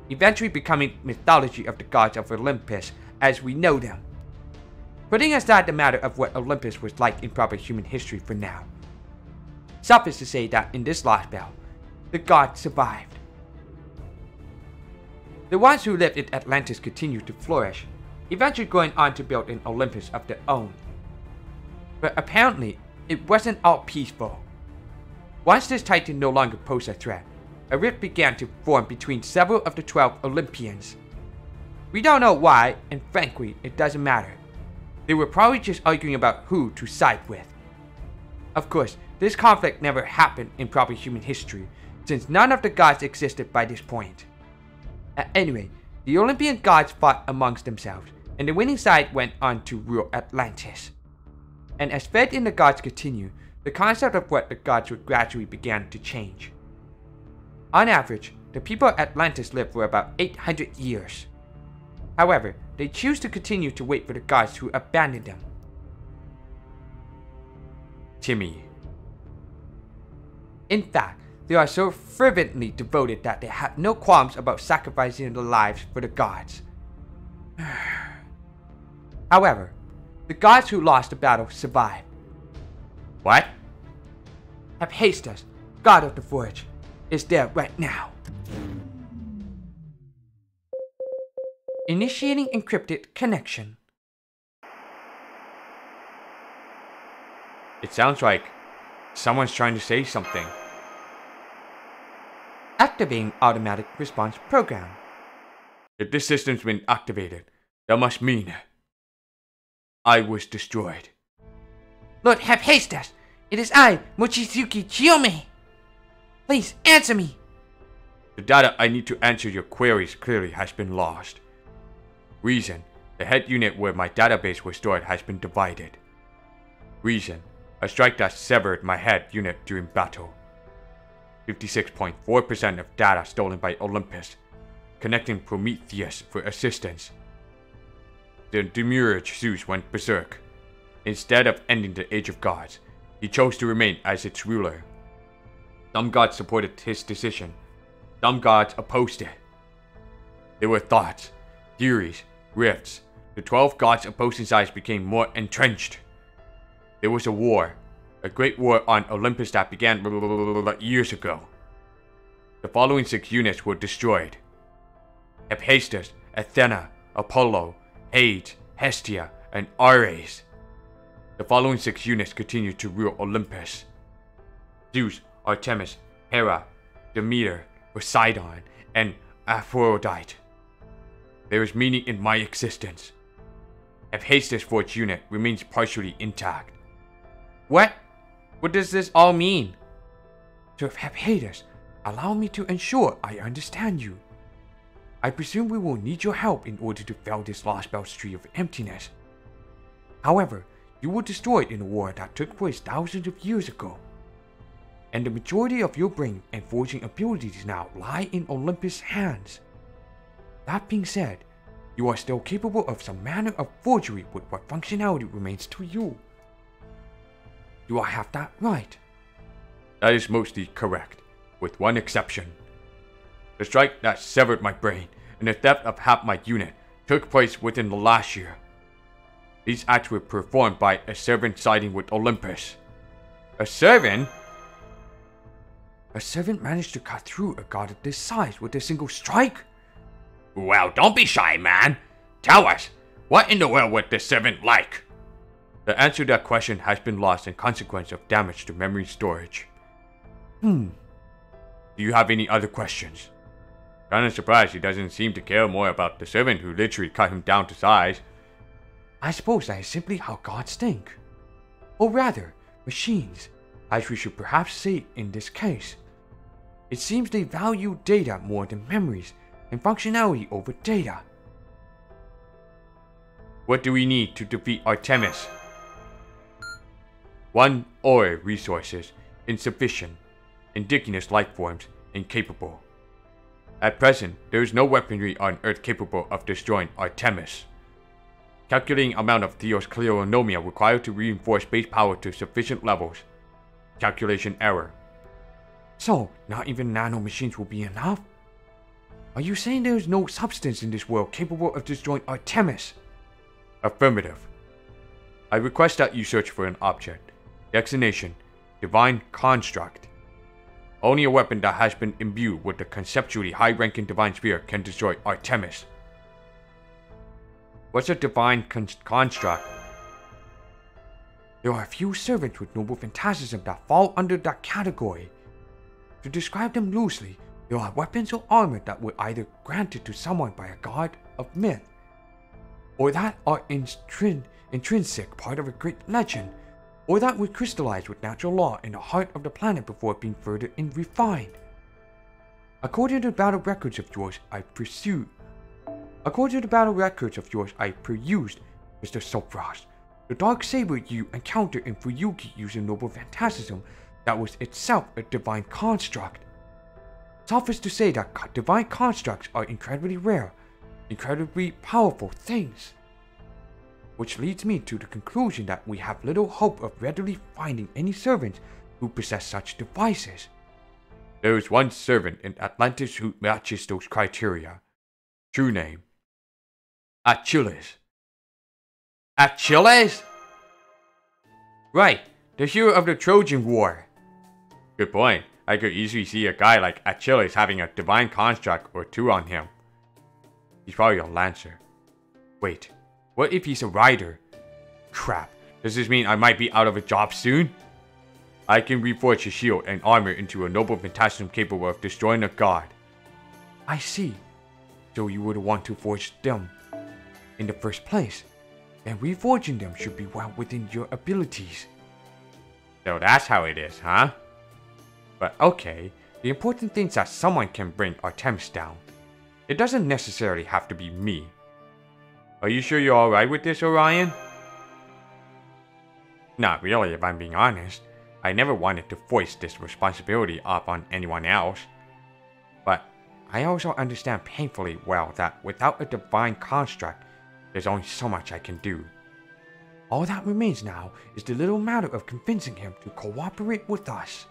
eventually becoming mythology of the gods of Olympus as we know them. Putting aside the matter of what Olympus was like in proper human history for now, suffice to say that in this Lostbelt, the gods survived. The ones who lived in Atlantis continued to flourish, eventually going on to build an Olympus of their own. But apparently, it wasn't all peaceful. Once this titan no longer posed a threat, a rift began to form between several of the 12 Olympians. We don't know why, and frankly, it doesn't matter. They were probably just arguing about who to side with. Of course, this conflict never happened in proper human history, since none of the gods existed by this point. Anyway, the Olympian gods fought amongst themselves, and the winning side went on to rule Atlantis. And as faith in the gods continued, the concept of what the gods would gradually began to change. On average, the people of Atlantis lived for about 800 years. However, they choose to continue to wait for the gods to abandon them. Timmy. In fact, they are so fervently devoted that they have no qualms about sacrificing their lives for the gods. However, the gods who lost the battle survived. What? Hephaestus, god of the forge, is there right now. Initiating encrypted connection. It sounds like someone's trying to say something. Activating automatic response program. If this system's been activated, that must mean I was destroyed. Lord Hephaestus, it is I, Mochizuki Chiyome. Please answer me. The data I need to answer your queries clearly has been lost. Reason, the head unit where my database was stored has been divided. Reason, a strike that severed my head unit during battle. 56.4% of data stolen by Olympus, connecting Prometheus for assistance. The Demiurge Zeus went berserk. Instead of ending the Age of Gods, he chose to remain as its ruler. Some gods supported his decision. Some gods opposed it. There were thoughts, theories, rifts. The 12 gods' opposing sides became more entrenched. There was a war, a great war on Olympus that began years ago. The following 6 units were destroyed: Hephaestus, Athena, Apollo, Hades, Hestia, and Ares. The following 6 units continued to rule Olympus: Zeus, Artemis, Hera, Demeter, Poseidon, and Aphrodite. There is meaning in my existence. Hephaestus' forge unit remains partially intact. What? What does this all mean? Sir Hephaestus, allow me to ensure I understand you. I presume we will need your help in order to fell this Lostbelt tree of emptiness. However, you were destroyed in a war that took place thousands of years ago, and the majority of your brain and forging abilities now lie in Olympus' hands. That being said, you are still capable of some manner of forgery with what functionality remains to you. Do I have that right? That is mostly correct, with one exception. The strike that severed my brain and the theft of half my unit took place within the last year. These acts were performed by a servant siding with Olympus. A servant? A servant managed to cut through a god of this size with a single strike? Well, don't be shy, man. Tell us, what in the world was the servant like? The answer to that question has been lost in consequence of damage to memory storage. Do you have any other questions? Kinda surprised he doesn't seem to care more about the servant who literally cut him down to size. I suppose that is simply how gods think. Or rather, machines, as we should perhaps say in this case. It seems they value data more than memories, and functionality over data. What do we need to defeat Artemis? 1 ore resources, insufficient. indigenous life forms incapable. At present, there is no weaponry on Earth capable of destroying Artemis. Calculating amount of Theos Cleonomia required to reinforce base power to sufficient levels. Calculation error. So, not even nanomachines will be enough? Are you saying there is no substance in this world capable of destroying Artemis? Affirmative. I request that you search for an object. Designation: Divine Construct. Only a weapon that has been imbued with the conceptually high-ranking divine sphere can destroy Artemis. What's a divine construct? There are a few servants with noble phantasm that fall under that category. To describe them loosely, there are weapons or armor that were either granted to someone by a god of myth, or that are intrinsic part of a great legend, or that were crystallized with natural law in the heart of the planet before being further refined. According to the battle records of yours I perused, Mr. Sopras, the dark saber you encountered in Fuyuki using noble phantasm that was itself a divine construct. Suffice to say that divine constructs are incredibly rare, incredibly powerful things. Which leads me to the conclusion that we have little hope of readily finding any servants who possess such devices. There is one servant in Atlantis who matches those criteria. True name: Achilles. Achilles? Right, the hero of the Trojan War. Good point. I could easily see a guy like Achilles having a divine construct or two on him. He's probably a lancer. Wait, what if he's a rider? Crap, does this mean I might be out of a job soon? I can reforge his shield and armor into a noble phantasm capable of destroying a god. I see. So you would want to forge them in the first place. Then reforging them should be well within your abilities. So that's how it is, huh? But okay, the important thing is that someone can bring Artemis down. It doesn't necessarily have to be me. Are you sure you're alright with this, Orion? Not really, if I'm being honest. I never wanted to foist this responsibility off on anyone else. But I also understand painfully well that without a divine construct, there's only so much I can do. All that remains now is the little matter of convincing him to cooperate with us.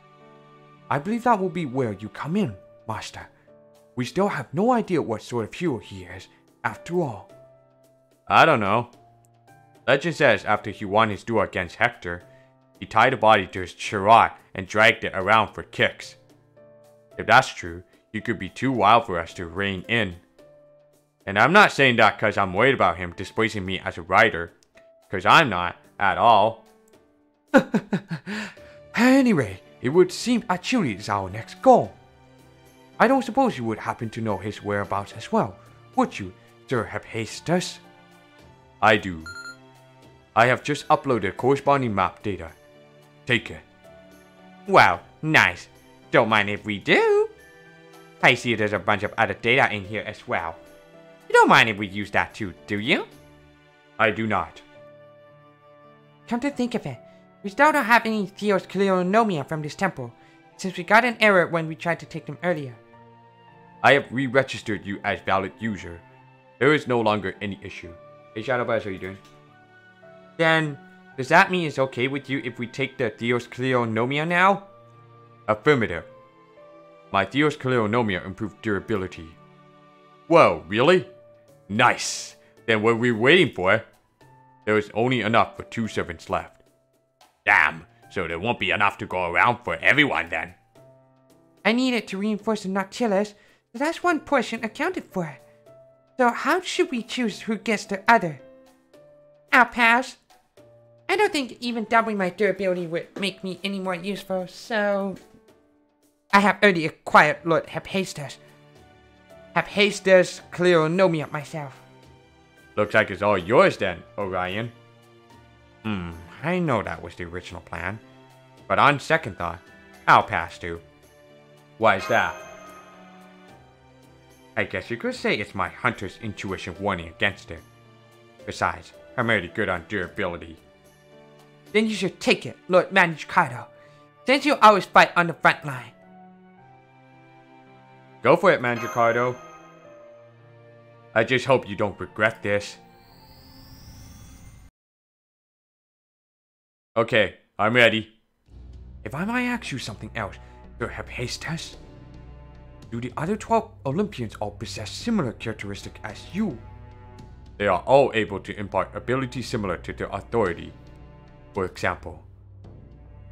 I believe that will be where you come in, Master. We still have no idea what sort of hero he is, after all. I don't know. Legend says after he won his duel against Hector, he tied the body to his chariot and dragged it around for kicks. If that's true, he could be too wild for us to rein in. And I'm not saying that because I'm worried about him displacing me as a rider, because I'm not, at all. Anyway, it would seem Achilles is our next goal. I don't suppose you would happen to know his whereabouts as well, would you, Sir Hephaestus? I do. I have just uploaded corresponding map data. Take it. Wow, nice. Don't mind if we do. I see there's a bunch of other data in here as well. You don't mind if we use that too, do you? I do not. Come to think of it, we still don't have any Theos Cleonomia from this temple, since we got an error when we tried to take them earlier. I have re-registered you as valid user. There is no longer any issue. Hey Shadowbuzz, how are you doing? Then, does that mean it's okay with you if we take the Theos Cleonomia now? Affirmative. My Theos Cleonomia improved durability. Whoa, really? Nice! Then what are we waiting for? There is only enough for 2 servants left. Damn, so there won't be enough to go around for everyone then. I need it to reinforce the Nautilus, so that's one portion accounted for. So how should we choose who gets the other? I'll pass. I don't think even doubling my durability would make me any more useful, so... I have already acquired Lord Hephaestus Cleonomia myself. Looks like it's all yours then, Orion. I know that was the original plan. But on second thought, I'll pass too. Why is that? I guess you could say it's my hunter's intuition warning against it. Besides, I'm already good on durability. Then you should take it, Lord Manichkado, since you always fight on the front line. Go for it, Mandracardo. I just hope you don't regret this. Okay, I'm ready. If I might ask you something else, Sir Hephaestus, do the other 12 Olympians all possess similar characteristics as you? They are all able to impart abilities similar to their authority. For example,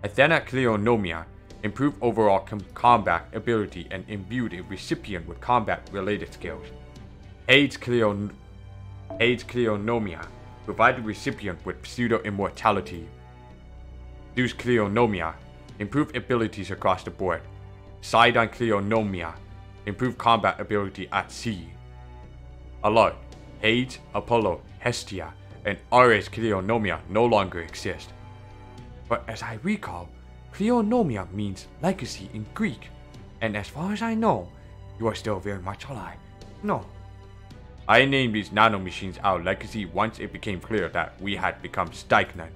Athena Cleonomia improved overall combat ability and imbued a recipient with combat-related skills. Hades Cleonomia provided recipient with pseudo-immortality. Zeus Cleonomia improved abilities across the board. Sidon Cleonomia improved combat ability at sea. Alert! Hades, Apollo, Hestia, and Ares Cleonomia no longer exist. But as I recall, Cleonomia means legacy in Greek, and as far as I know, you are still very much alive. No. I named these nanomachines our legacy once it became clear that we had become stagnant.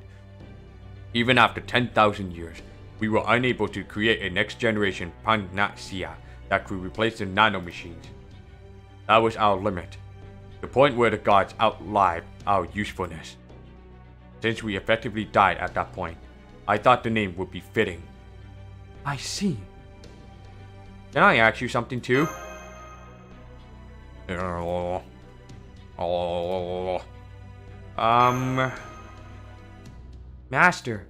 Even after 10,000 years, we were unable to create a next generation Panacea that could replace the nanomachines. That was our limit, the point where the gods outlived our usefulness. Since we effectively died at that point, I thought the name would be fitting. I see. Can I ask you something too? Master,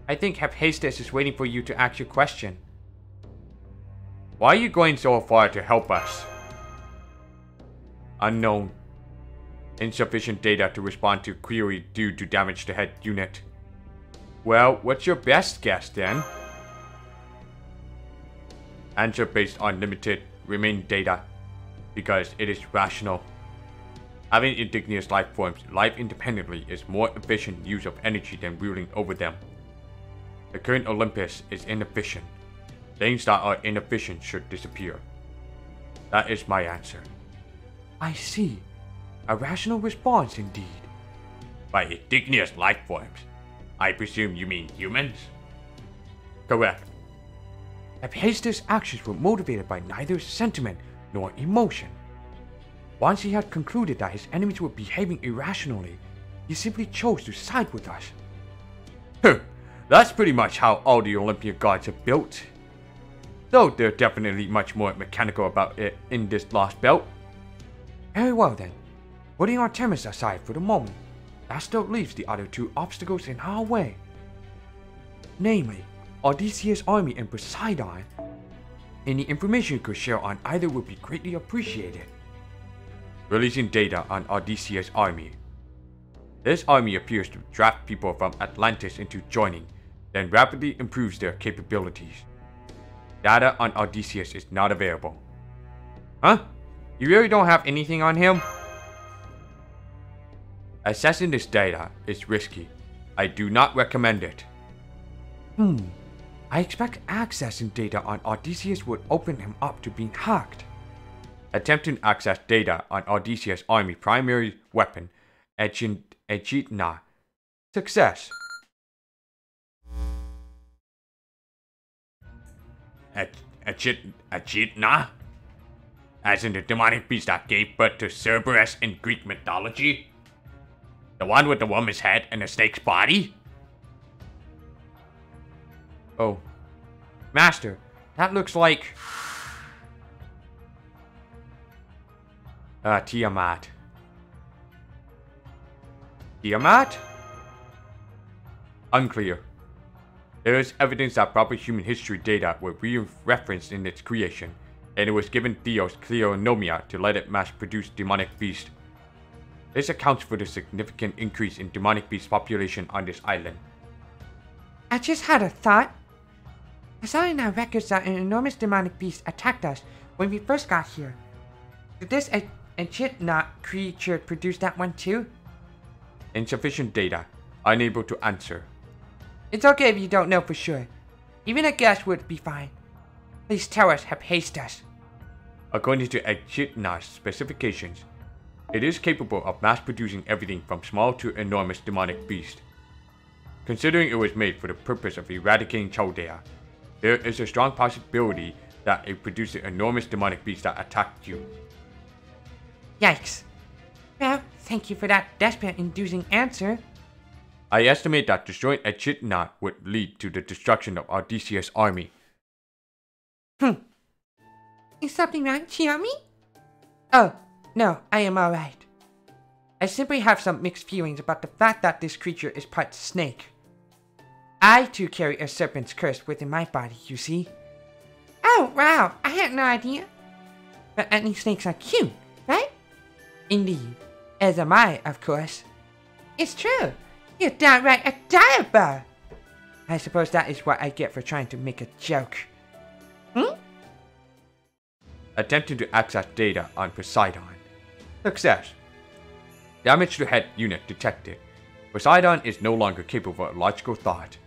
I think Hephaestus is waiting for you to ask your question. Why are you going so far to help us? Unknown. Insufficient data to respond to query due to damage to head unit. Well, what's your best guess then? Answer based on limited remaining data, because it is rational. Having indigenous life forms live independently is more efficient use of energy than ruling over them. The current Olympus is inefficient. Things that are inefficient should disappear. That is my answer. I see. A rational response indeed. By indigenous life forms, I presume you mean humans? Correct. Hephaestus' actions were motivated by neither sentiment nor emotion. Once he had concluded that his enemies were behaving irrationally, he simply chose to side with us. That's pretty much how all the Olympian gods are built. Though they're definitely much more mechanical about it in this Lostbelt. Very well then. Putting Artemis aside for the moment, that still leaves the other two obstacles in our way. Namely, Odysseus' army and Poseidon. Any information you could share on either would be greatly appreciated. Releasing data on Odysseus' army. This army appears to draft people from Atlantis into joining, then rapidly improves their capabilities. Data on Odysseus is not available. Huh? You really don't have anything on him? Assessing this data is risky. I do not recommend it. I expect accessing data on Odysseus would open him up to being hacked. Attempting to access data on Odysseus' army primary weapon, Echidna. Success. Echidna? As in the demonic beast that gave birth to Cerberus in Greek mythology? The one with the woman's head and the snake's body? Oh. Master, that looks like... Tiamat. Tiamat? Unclear. There is evidence that proper human history data were referenced in its creation, and it was given Theos Cleonomia to let it mass-produce demonic beast. This accounts for the significant increase in demonic beast population on this island. I just had a thought. I saw in our records that an enormous demonic beast attacked us when we first got here. Did this Echidna creature produce that one too? Insufficient data. Unable to answer. It's okay if you don't know for sure. Even a guess would be fine. Please tell us, Hephaestus. According to Echidna's specifications, it is capable of mass-producing everything from small to enormous demonic beast. Considering it was made for the purpose of eradicating Chaldea, there is a strong possibility that it produced an enormous demonic beast that attacked you. Yikes. Well, thank you for that despair-inducing answer. I estimate that destroying Echidna would lead to the destruction of Odysseus' army. Is something wrong, Chiyomi? Oh, no, I am alright. I simply have some mixed feelings about the fact that this creature is part snake. I too carry a serpent's curse within my body, you see. Oh, wow, I had no idea. But any snakes are cute, right? Indeed, as am I, of course. It's true, you're downright adorable. I suppose that is what I get for trying to make a joke. Attempting to access data on Poseidon. Success. Damage to head unit detected. Poseidon is no longer capable of logical thought.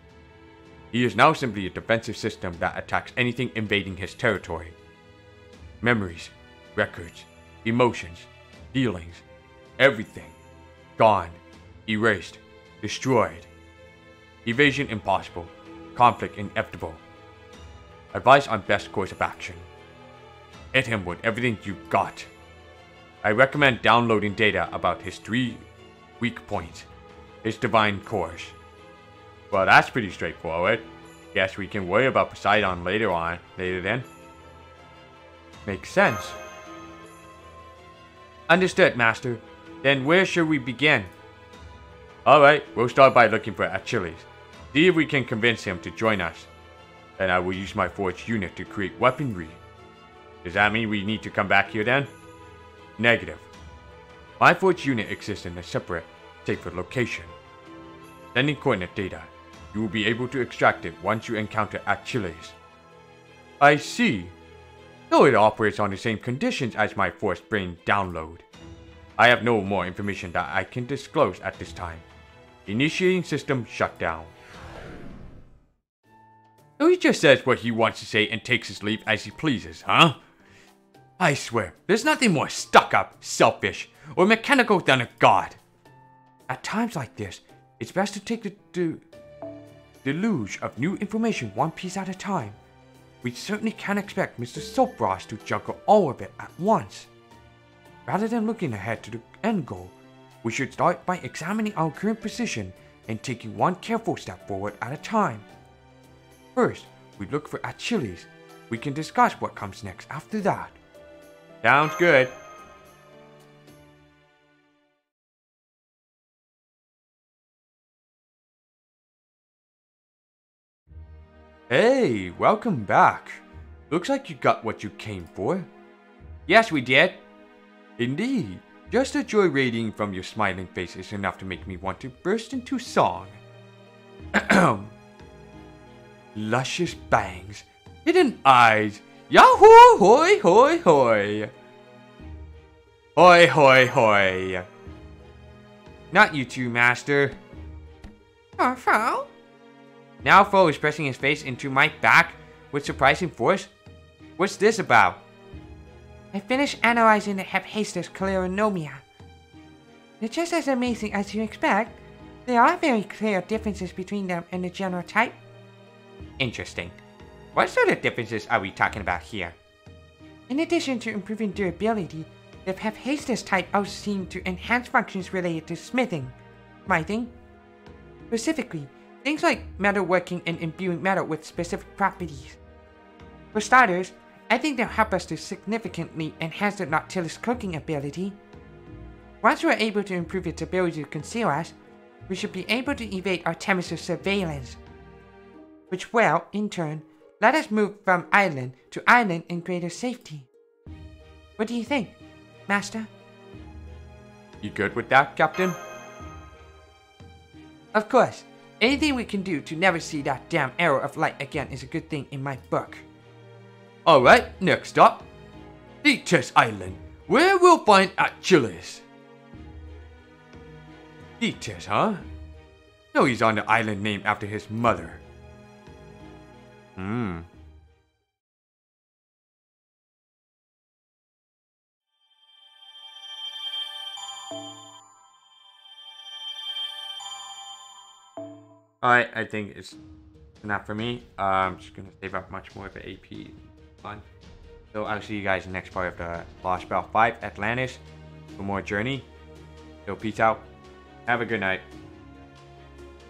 He is now simply a defensive system that attacks anything invading his territory. Memories, records, emotions, feelings, everything. Gone, erased, destroyed. Evasion impossible, conflict inevitable. Advice on best course of action. Hit him with everything you got. I recommend downloading data about his 3 weak points, his divine cores. Well, that's pretty straightforward. Guess we can worry about Poseidon later then. Makes sense. Understood, Master. Then where should we begin? Alright, we'll start by looking for Achilles. See if we can convince him to join us. Then I will use my forged unit to create weaponry. Does that mean we need to come back here then? Negative. My forged unit exists in a separate, safer location. Sending coordinate data. You will be able to extract it once you encounter Achilles. I see. Though it operates on the same conditions as my forced brain download. I have no more information that I can disclose at this time. Initiating system shutdown. So he just says what he wants to say and takes his leave as he pleases, huh? I swear, there's nothing more stuck-up, selfish, or mechanical than a god. At times like this, it's best to take the deluge of new information one piece at a time. We certainly can't expect Mr. Soapbross to juggle all of it at once. Rather than looking ahead to the end goal, we should start by examining our current position and taking one careful step forward at a time. First, we look for Achilles. We can discuss what comes next after that. Sounds good. Hey, welcome back. Looks like you got what you came for. Yes, we did. Indeed. Just the joy radiating from your smiling face is enough to make me want to burst into song. Luscious bangs, hidden eyes, yahoo, hoy, hoy, hoy. Hoy, hoy, hoy. Not you two, Master. Fo? Now Fo is pressing his face into my back with surprising force. What's this about? I finished analyzing the Hephaestus Cleronomia. They're just as amazing as you expect. There are very clear differences between them and the general type. Interesting. What sort of differences are we talking about here? In addition to improving durability, the Hephaestus type also seem to enhance functions related to smithing. Specifically, things like metalworking and imbuing metal with specific properties. For starters, I think they'll help us to significantly enhance the Nautilus cloaking ability. Once we're able to improve its ability to conceal us, we should be able to evade Artemis' surveillance, which will, in turn, let us move from island to island in greater safety. What do you think, Master? You good with that, Captain? Of course. Anything we can do to never see that damn arrow of light again is a good thing in my book. Alright, next up. Thetis Island, where we'll find Achilles. Thetis, huh? No, he's on the island named after his mother. Alright, I think it's enough for me. I'm just gonna save up much more of the AP fun. So I'll see you guys in the next part of the Lostbelt 5 Atlantis for more journey. So peace out. Have a good night.